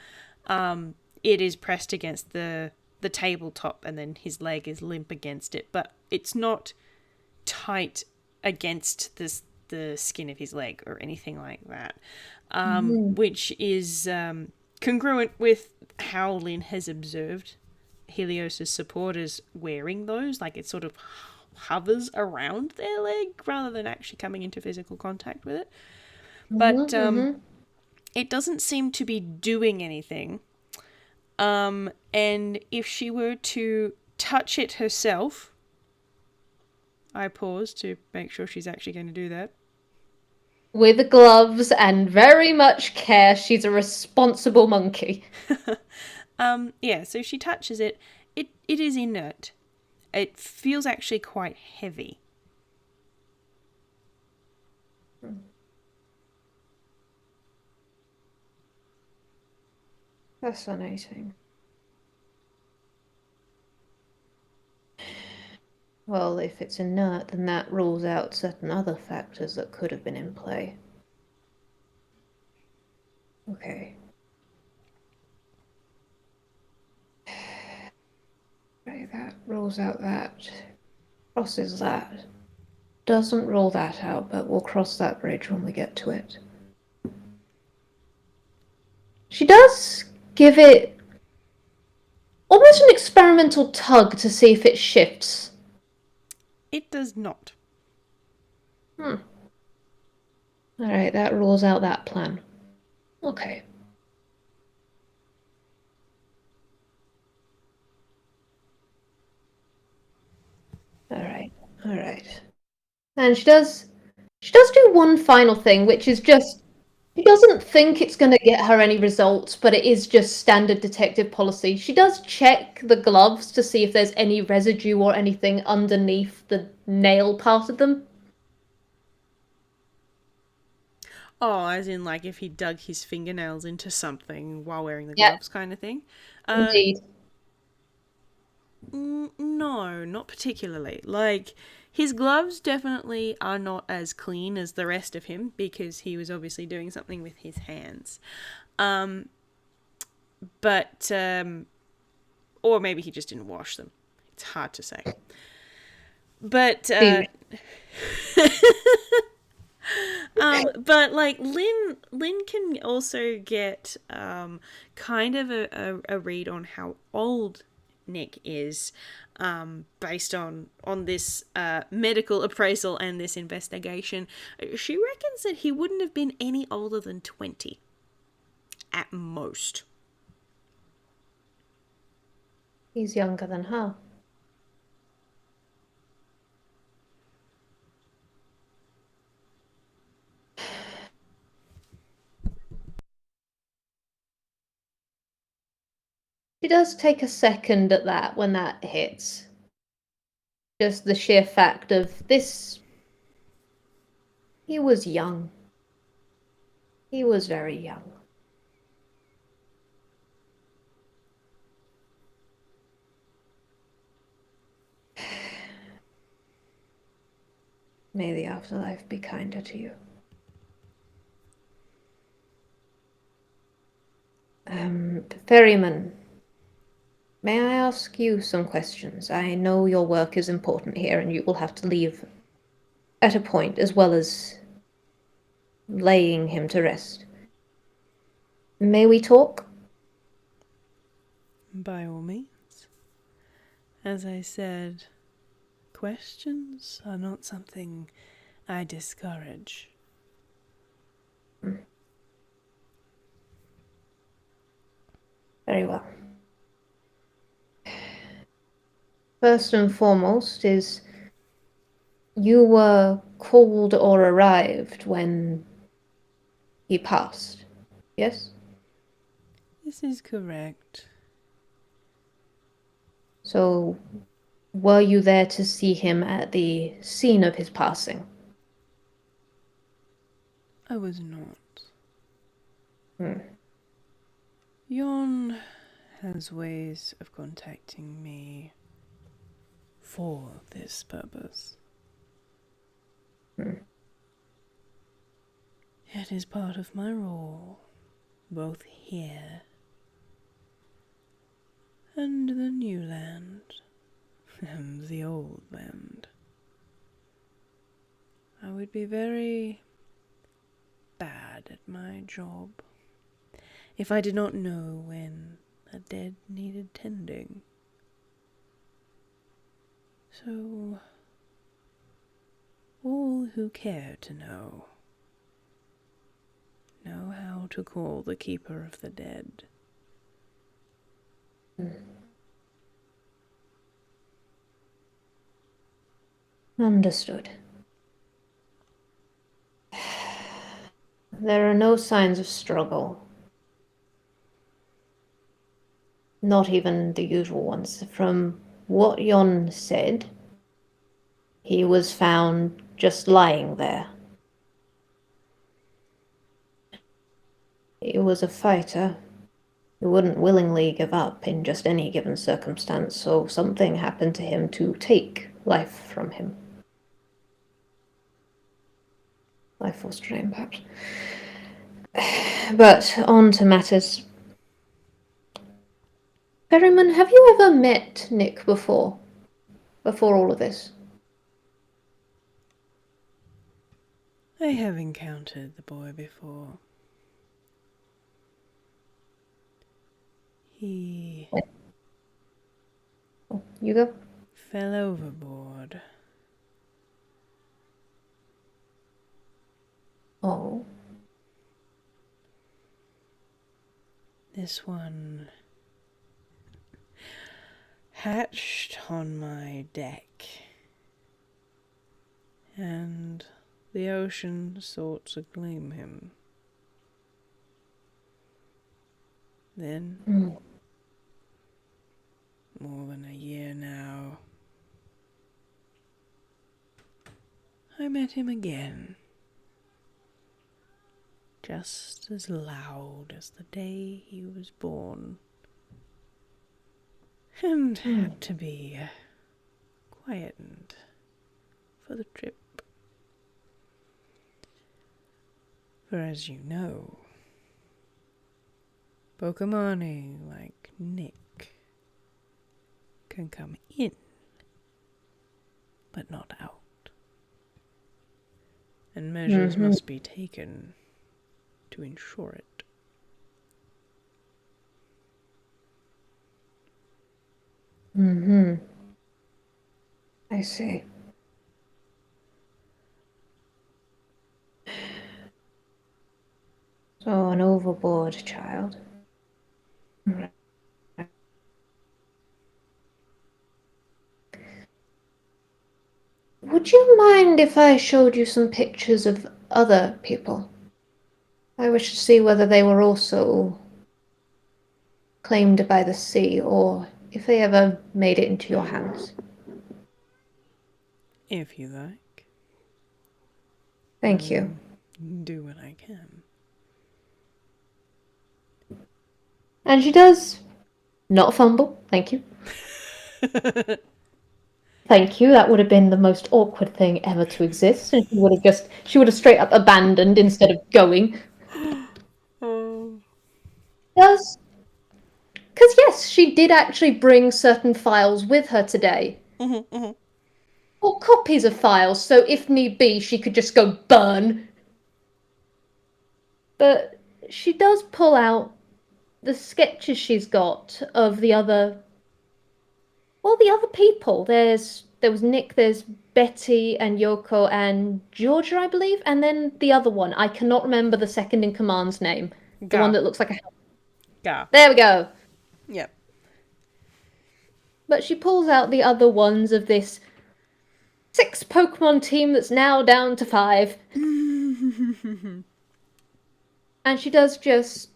it is pressed against the tabletop, and then his leg is limp against it, but it's not tight against the skin of his leg or anything like that, which is congruent with how Lynn has observed Helios's supporters wearing those. Like, it sort of hovers around their leg rather than actually coming into physical contact with it. But it doesn't seem to be doing anything. And if she were to touch it herself, I pause to make sure she's actually going to do that. With gloves and very much care, she's a responsible monkey. Yeah, so she touches it. It is inert. It feels actually quite heavy. Fascinating. Well, if it's inert, then that rules out certain other factors that could have been in play. Okay. Right, that rules out that. Crosses that. Doesn't rule that out, but we'll cross that bridge when we get to it. She does give it almost an experimental tug to see if it shifts. It does not. Alright, that rules out that plan. Okay. Alright. And she does do one final thing, which is just she doesn't think it's going to get her any results, but it is just standard detective policy. She does check the gloves to see if there's any residue or anything underneath the nail part of them. Oh, as in, like, if he dug his fingernails into something while wearing the gloves, kind of thing? Indeed. No, not particularly. Like, his gloves definitely are not as clean as the rest of him because he was obviously doing something with his hands. But, or maybe he just didn't wash them. It's hard to say. But But like Lynn can also get kind of a read on how old Nick is, based on this medical appraisal and this investigation. She reckons that he wouldn't have been any older than 20 at most. He's younger than her. She does take a second at that when that hits. Just the sheer fact of this. He was young. He was very young. May the afterlife be kinder to you. Ferryman, may I ask you some questions? I know your work is important here and you will have to leave at a point as well as laying him to rest. May we talk? By all means. As I said, questions are not something I discourage. Very well. First and foremost is you were called or arrived when he passed, yes? This is correct. So, were you there to see him at the scene of his passing? I was not. Hmm. Yon has ways of contacting me for this purpose. It is part of my role, both here and the new land, and the old land. I would be very bad at my job if I did not know when a dead needed tending. So, all who care to know how to call the keeper of the dead. Understood. There are no signs of struggle. Not even the usual ones. From what Yon said, he was found just lying there. He was a fighter who wouldn't willingly give up in just any given circumstance, so something happened to him to take life from him. Life force drain, perhaps. But on to matters. Ferryman, have you ever met Nick before? Before all of this? I have encountered the boy before. He Oh, you go? fell overboard. Oh. This one hatched on my deck, and the ocean sought to claim him. Then, more than a year now, I met him again. Just as loud as the day he was born. And had to be quietened for the trip. For as you know, Pokemon like Nick can come in, but not out. and measures must be taken to ensure it. I see. So, an overboard child. Would you mind if I showed you some pictures of other people? I wish to see whether they were also claimed by the sea, or if they ever made it into your hands. If you like. Thank you. Do what I can. And she does not fumble. Thank you. Thank you. That would have been the most awkward thing ever to exist. And she would have straight up abandoned instead of going. Oh. Does because yes, she did actually bring certain files with her today. Or copies of files, so if need be, she could just go burn. But she does pull out the sketches she's got of the other people. There was Nick, there's Betty and Yoko and Georgia, I believe, and then the other one. I cannot remember the second in command's name. The one that looks like a Gar. There we go. Yep. But she pulls out the other ones of this 6 Pokemon team that's now down to 5. And she does just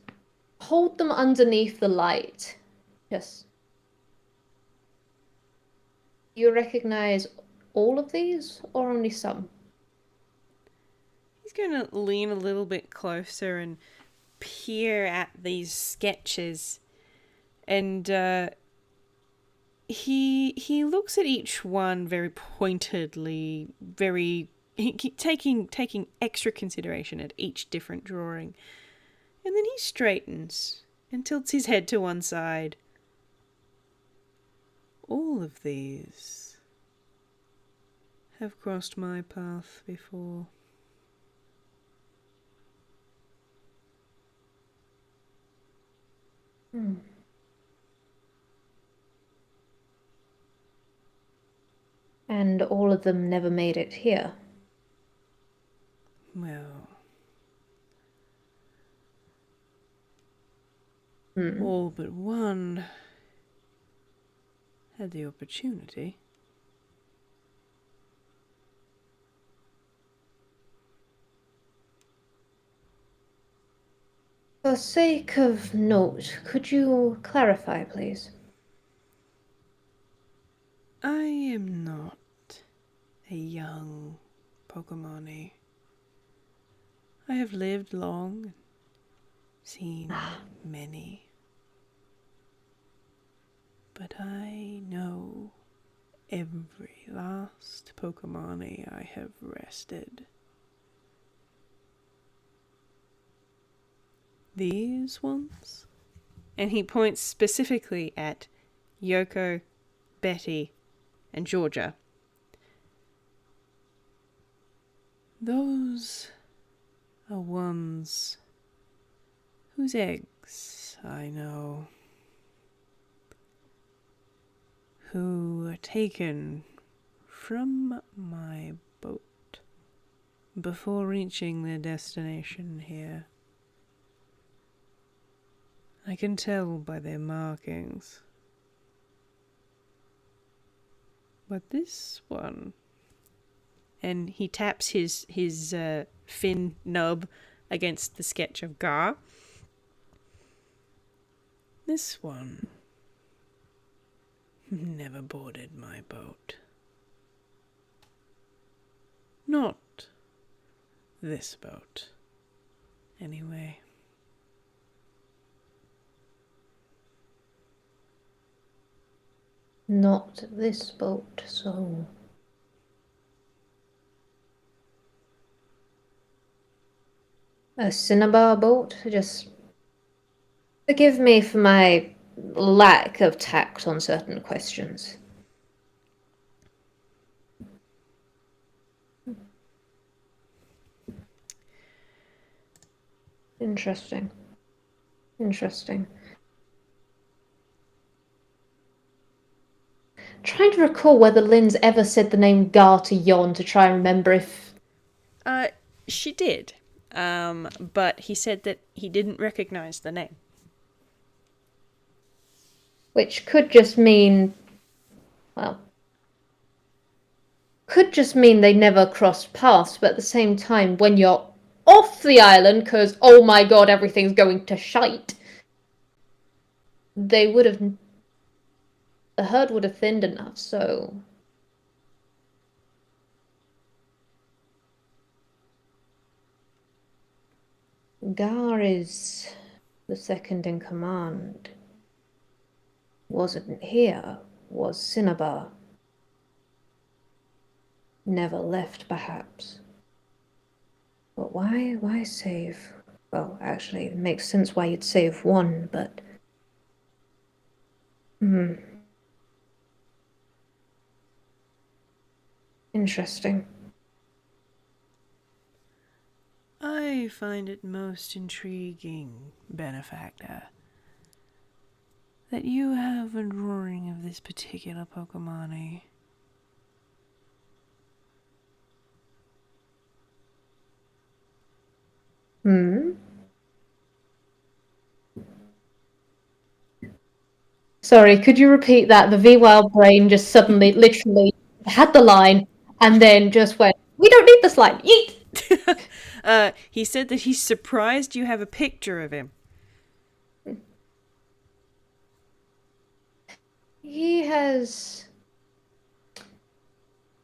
hold them underneath the light. Just. You recognize all of these or only some? He's going to lean a little bit closer and peer at these sketches. And he looks at each one very pointedly, taking extra consideration at each different drawing. And then he straightens and tilts his head to one side. All of these have crossed my path before. And all of them never made it here. Well, all but one had the opportunity. For sake of note, could you clarify, please? I am not a young Pokemon. I have lived long and seen many. But I know every last Pokemon I have rested. These ones? And he points specifically at Yoko, Betty, and Georgia. Those are ones whose eggs I know, who were taken from my boat before reaching their destination here. I can tell by their markings. But this one... And he taps his fin nub against the sketch of Gar. This one never boarded my boat. Not this boat, anyway. Not this boat, so... A cinnabar boat? Just... Forgive me for my lack of tact on certain questions. Interesting. Interesting. Trying to recall whether Lynn's ever said the name Gar to Yon to try and remember if. She did, but he said that he didn't recognize the name. Which could just mean. Well. Could just mean they never crossed paths, but at the same time, when you're off the island, because oh my god, everything's going to shite, they would have. The herd would have thinned enough, so. Gar is the second in command. Wasn't here, was Cinnabar. Never left, perhaps. But why save? Well, actually, it makes sense why you'd save one, but. Interesting. I find it most intriguing, benefactor, that you have a drawing of this particular Pokemon. Sorry, could you repeat that? The Vwild brain just suddenly, literally, had the line and then just went, "We don't need this line. Yeet!" He said that he's surprised you have a picture of him. He has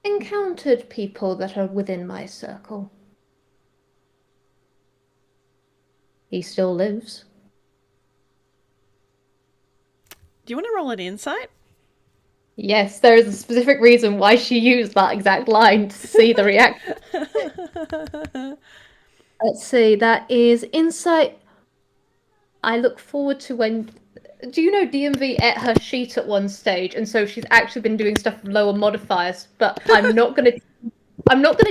encountered people that are within my circle. He still lives. Do you want to roll an insight? Yes, there is a specific reason why she used that exact line to see the reaction. Let's see, that is insight. I look forward to when. Do you know DMV ate her sheet at one stage, and so she's actually been doing stuff with lower modifiers. But I'm not gonna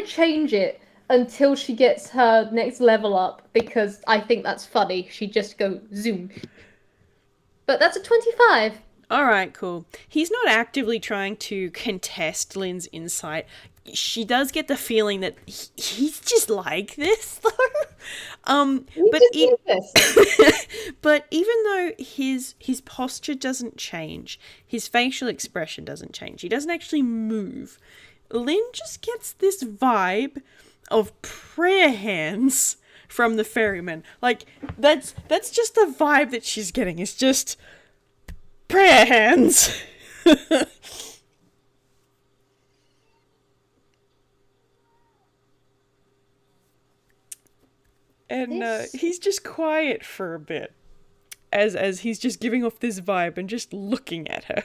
change it until she gets her next level up because I think that's funny. She just go zoom. But that's a 25. Alright, cool. He's not actively trying to contest Lynn's insight. She does get the feeling that he's just like this, though. But even though his posture doesn't change, his facial expression doesn't change, he doesn't actually move. Lynn just gets this vibe of prayer hands from the ferryman. Like that's just the vibe that she's getting. It's just prayer hands. And he's just quiet for a bit as he's just giving off this vibe and just looking at her.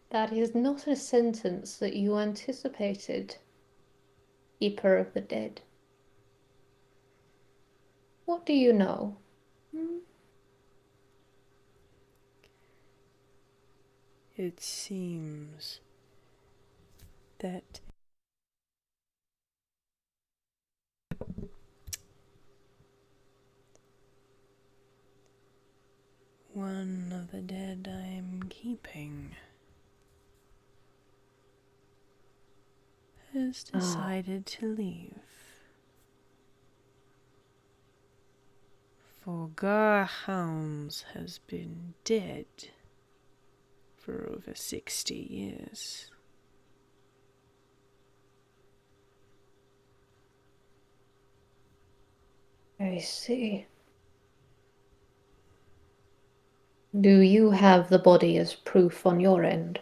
That is not a sentence that you anticipated, Keeper of the Dead. What do you know? It seems that one of the dead I'm keeping has decided to leave. For Garhounds has been dead for over 60 years. I see. Do you have the body as proof on your end?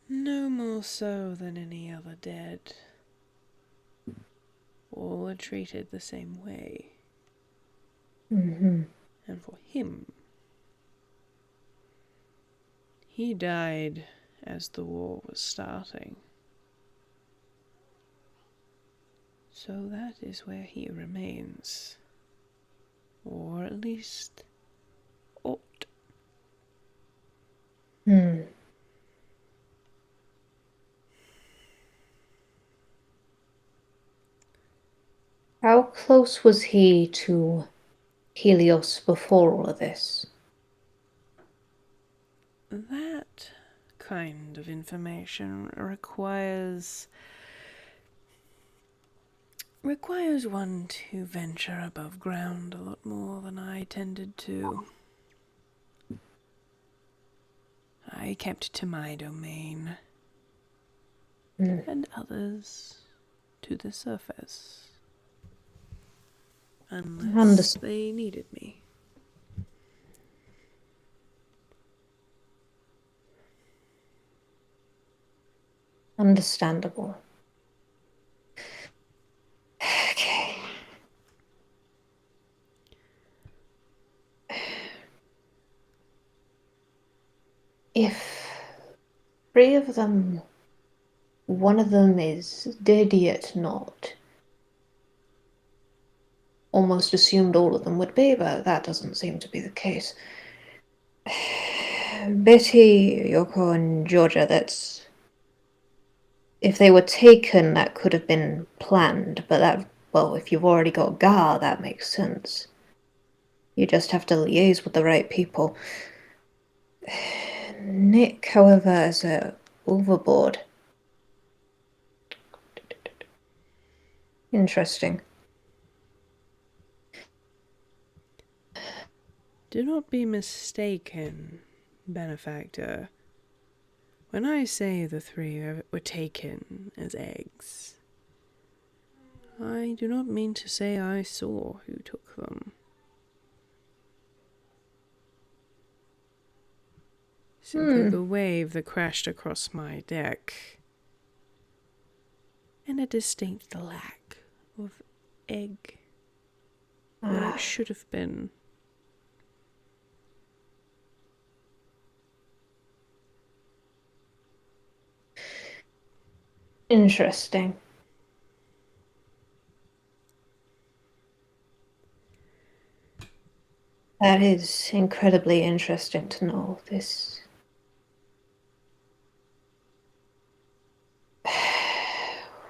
No more so than any other dead. All are treated the same way. Mm-hmm. And for him, he died as the war was starting. So that is where he remains. Or at least ought. How close was he to Helios before all of this? That kind of information requires one to venture above ground a lot more than I tended to. I kept to my domain, and others to the surface, unless they needed me. Understandable. Okay. If three of them, one of them is dead yet not, almost assumed all of them would be, but that doesn't seem to be the case. Betty, Yoko, and Georgia, that's... If they were taken, that could have been planned, but that, well, if you've already got Gar, that makes sense. You just have to liaise with the right people. Nick, however, is overboard. Interesting. Do not be mistaken, benefactor. When I say the three were taken as eggs, I do not mean to say I saw who took them. Simply the wave that crashed across my deck, and a distinct lack of egg where it should have been. Interesting. That is incredibly interesting to know. This...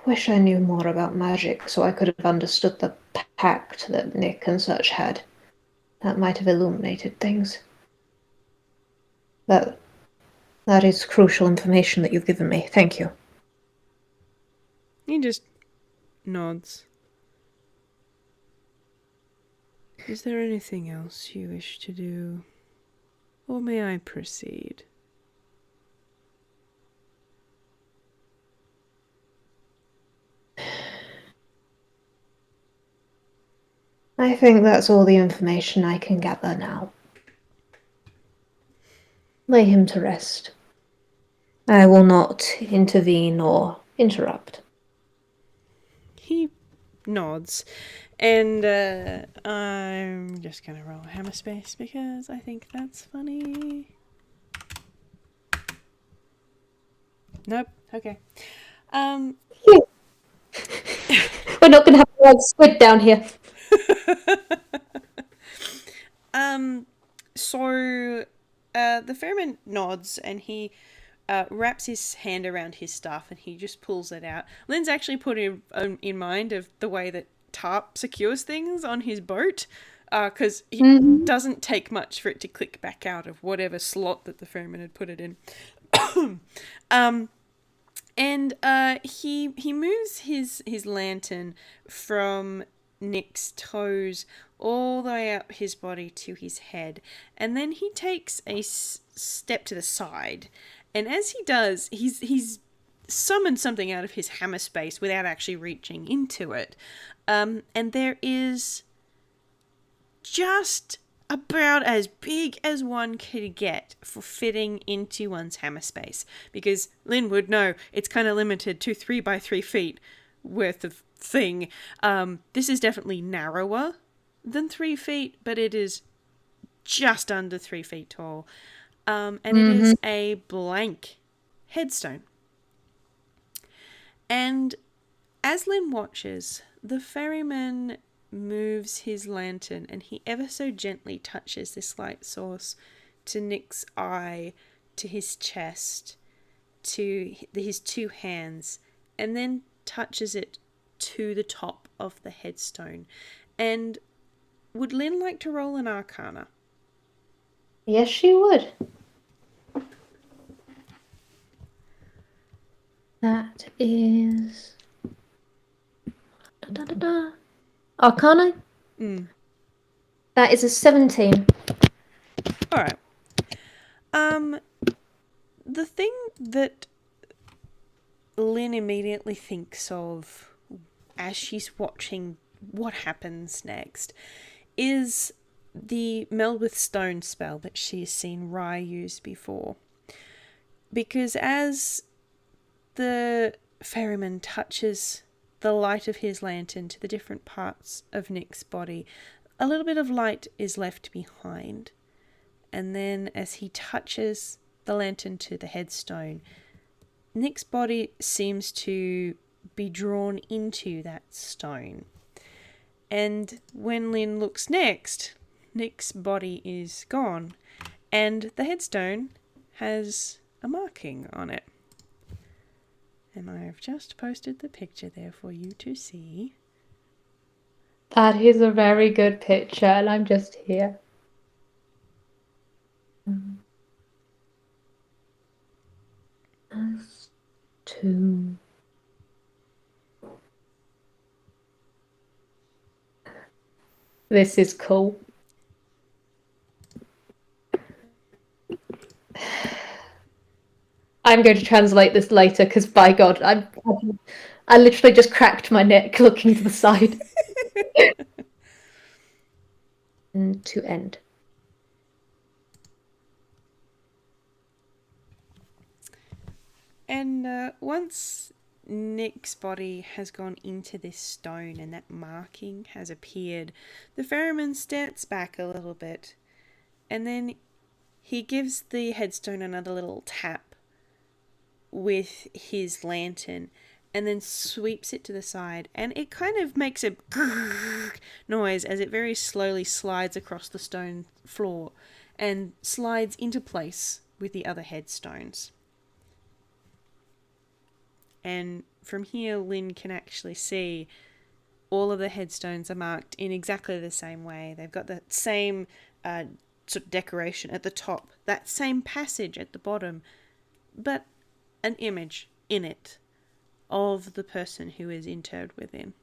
Wish I knew more about magic so I could have understood the pact that Nick and such had. That might have illuminated things. That is crucial information that you've given me. Thank you. He just nods. Is there anything else you wish to do? Or may I proceed? I think that's all the information I can gather now. Lay him to rest. I will not intervene or interrupt. He nods, and I'm just gonna roll a hammer space because I think that's funny. Nope. Okay. We're not gonna have a like squid down here. So, the Ferryman nods and he wraps his hand around his stuff and he just pulls it out. Lynn's actually put in mind of the way that Tarp secures things on his boat, because it doesn't take much for it to click back out of whatever slot that the Ferryman had put it in. And he moves his lantern from Nick's toes all the way up his body to his head, and then he takes a step to the side, and as he does, he's summoned something out of his hammer space without actually reaching into it, and there is just about as big as one could get for fitting into one's hammer space, because Lynn would know it's kind of limited to 3 by 3 feet worth of thing. This is definitely narrower than 3 feet, but it is just under 3 feet tall, and it is a blank headstone. And as Lynn watches, the ferryman moves his lantern and he ever so gently touches this light source to Nick's eye, to his chest, to his 2 hands, and then touches it to the top of the headstone. And would Lynn like to roll an Arcana? Yes, she would. That is... Arcana? That is a 17. Alright. The thing that Lynn immediately thinks of as she's watching what happens next is the meld with stone spell that she's seen Rye use before. Because as the ferryman touches the light of his lantern to the different parts of Nick's body, a little bit of light is left behind. And then as he touches the lantern to the headstone, Nick's body seems to be drawn into that stone. And when Lynn looks next, Nick's body is gone, and the headstone has a marking on it. And I have just posted the picture there for you to see. That is a very good picture, and I'm just here. As to... This is cool. I'm going to translate this later because, by God, I literally just cracked my neck looking to the side. And to end. And once Nick's body has gone into this stone and that marking has appeared, the ferryman steps back a little bit, and then he gives the headstone another little tap with his lantern and then sweeps it to the side, and it kind of makes a noise as it very slowly slides across the stone floor and slides into place with the other headstones. And from here, Lynn can actually see all of the headstones are marked in exactly the same way. They've got the same sort of decoration at the top, that same passage at the bottom, but an image in it of the person who is interred within.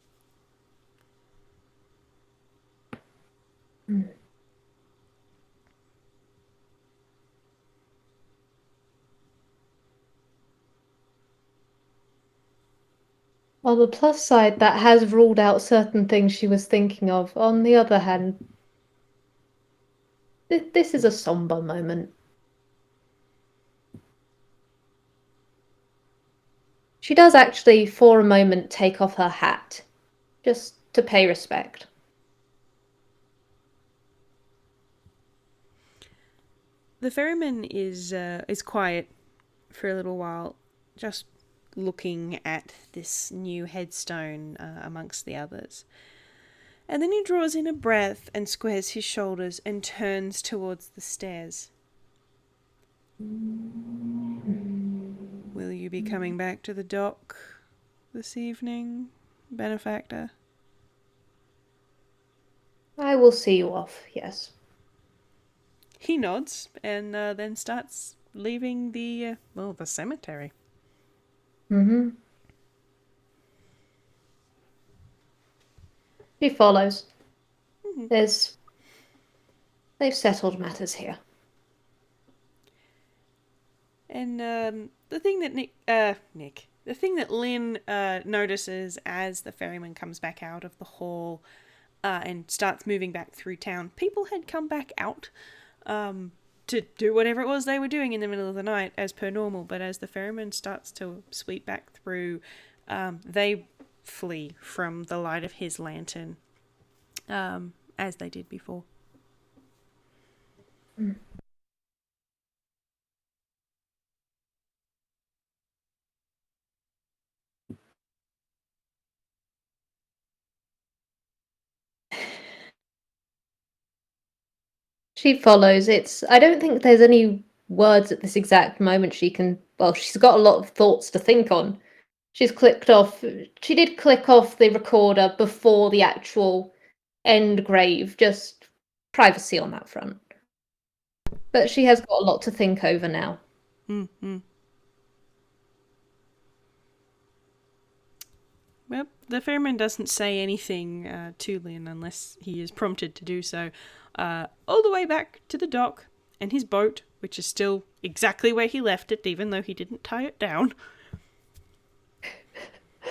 On the plus side, that has ruled out certain things she was thinking of. On the other hand, this is a somber moment. She does actually, for a moment, take off her hat, just to pay respect. The ferryman is quiet for a little while, just looking at this new headstone amongst the others. And then he draws in a breath and squares his shoulders and turns towards the stairs. Will you be coming back to the dock this evening, benefactor? I will see you off, yes. He nods and then starts leaving the cemetery. Mm-hmm. She follows. Mm-hmm. They've settled matters here. And the thing that the thing that Lynn notices as the ferryman comes back out of the hall and starts moving back through town, people had come back out to do whatever it was they were doing in the middle of the night as per normal. But as the ferryman starts to sweep back through, they flee from the light of his lantern, as they did before. She follows. I don't think there's any words at this exact moment she can... Well, she's got a lot of thoughts to think on. She's clicked off. She did click off the recorder before the actual end grave, just privacy on that front. But she has got a lot to think over now. Mm-hmm. Well, the Ferryman doesn't say anything to Lynn unless he is prompted to do so. All the way back to the dock and his boat, which is still exactly where he left it, even though he didn't tie it down.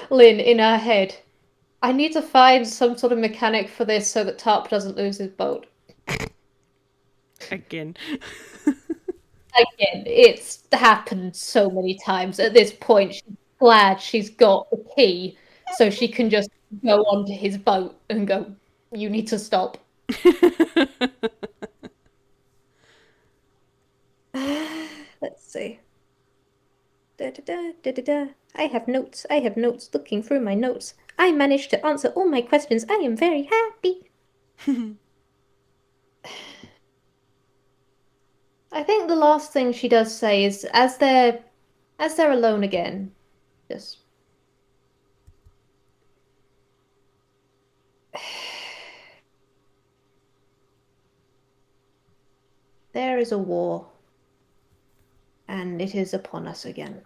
Lynn, in her head, I need to find some sort of mechanic for this so that Tarp doesn't lose his boat. Again. Again, it's happened so many times. At this point, she's glad she's got the key so she can just go onto his boat and go, you need to stop. Let's see. Da, da, da, da, da, da. I have notes. I have notes. Looking through my notes. I managed to answer all my questions. I am very happy. I think the last thing she does say is, as they're alone again, just there is a war, and it is upon us again.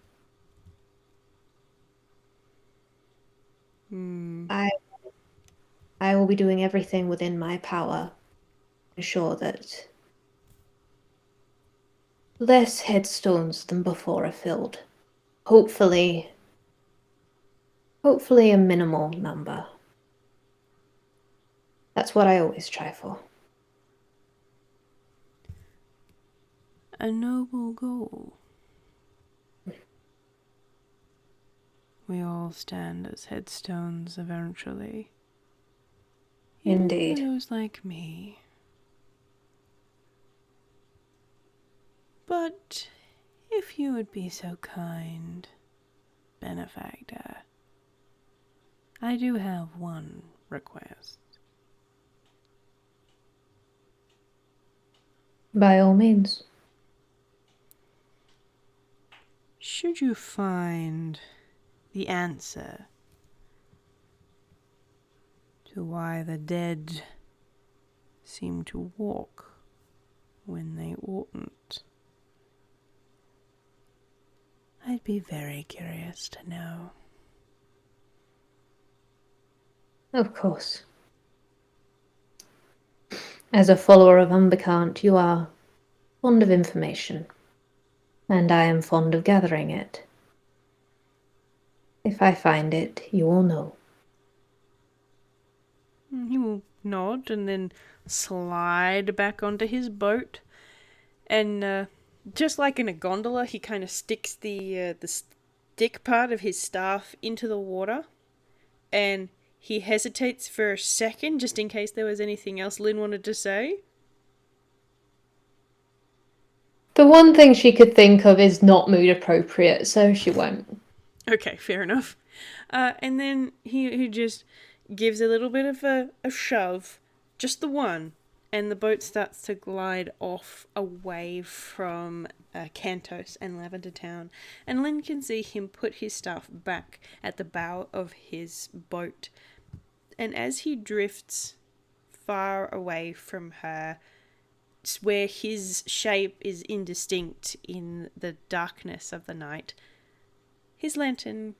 I will be doing everything within my power to ensure that less headstones than before are filled. Hopefully a minimal number. That's what I always try for. A noble goal. We all stand as headstones eventually. Indeed. Even those like me. But if you would be so kind, benefactor, I do have one request. By all means. Should you find the answer to why the dead seem to walk when they oughtn't, I'd be very curious to know. Of course. As a follower of Umbicant, you are fond of information, and I am fond of gathering it. If I find it, you will know. He will nod and then slide back onto his boat. And just like in a gondola, he kind of sticks the stick part of his staff into the water. And he hesitates for a second, just in case there was anything else Lynn wanted to say. The one thing she could think of is not mood appropriate, so she won't. Okay, fair enough. And then he just gives a little bit of a shove, just the one, and the boat starts to glide off away from Cantos and Lavender Town. And Lynn can see him put his stuff back at the bow of his boat. And as he drifts far away from her, where his shape is indistinct in the darkness of the night, his lantern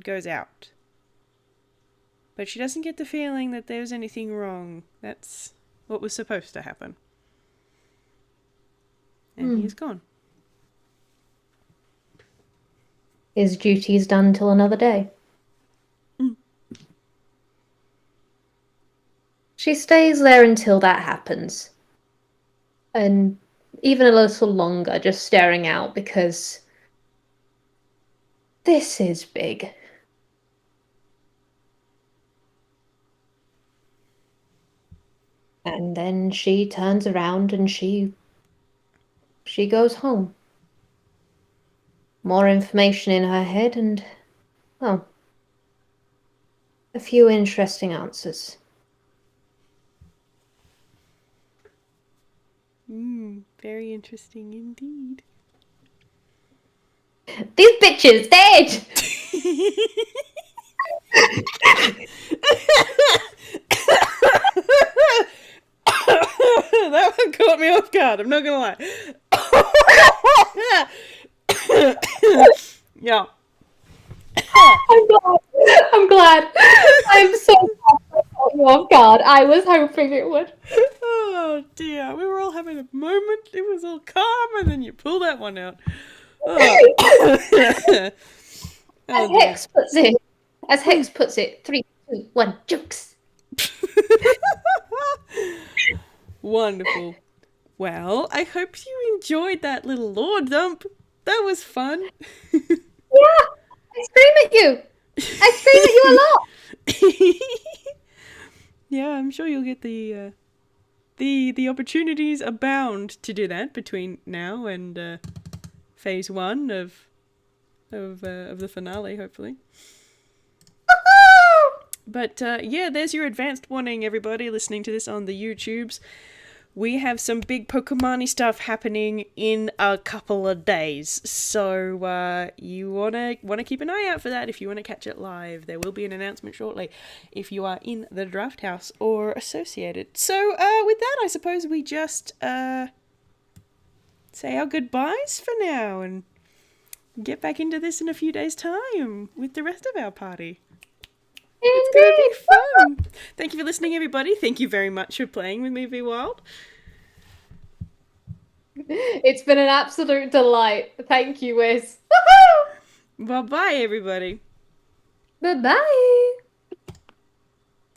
goes out. But she doesn't get the feeling that there's anything wrong. That's what was supposed to happen. And he is gone. His duty is done till another day. She stays there until that happens. And even a little longer, just staring out, because this is big. And then she turns around and she goes home. More information in her head and, well, a few interesting answers. Very interesting indeed. These bitches dead. That one caught me off guard, I'm not gonna lie. Yeah. I'm glad. I'm glad. I'm so glad I caught you off guard. I was hoping it would. Oh dear, we were all having a moment, it was all calm, and then you pull that one out. Oh, As oh dear. Hex puts it, 3, 2, 1, jokes. Wonderful. Well, I hope you enjoyed that little lore dump. That was fun. Yeah, I scream at you. I scream at you a lot. Yeah, I'm sure you'll get the opportunities abound to do that between now and phase 1 of the finale, hopefully. But yeah, there's your advanced warning, everybody listening to this on the YouTubes. We have some big Pokemon-y stuff happening in a couple of days, so you wanna keep an eye out for that if you want to catch it live. There will be an announcement shortly if you are in the Draft House or associated. So with that, I suppose we just say our goodbyes for now and get back into this in a few days' time with the rest of our party. It's going to be fun. Thank you for listening, everybody. Thank you very much for playing with me, Vwild. It's been an absolute delight. Thank you, Whis. Bye-bye, everybody. Bye-bye.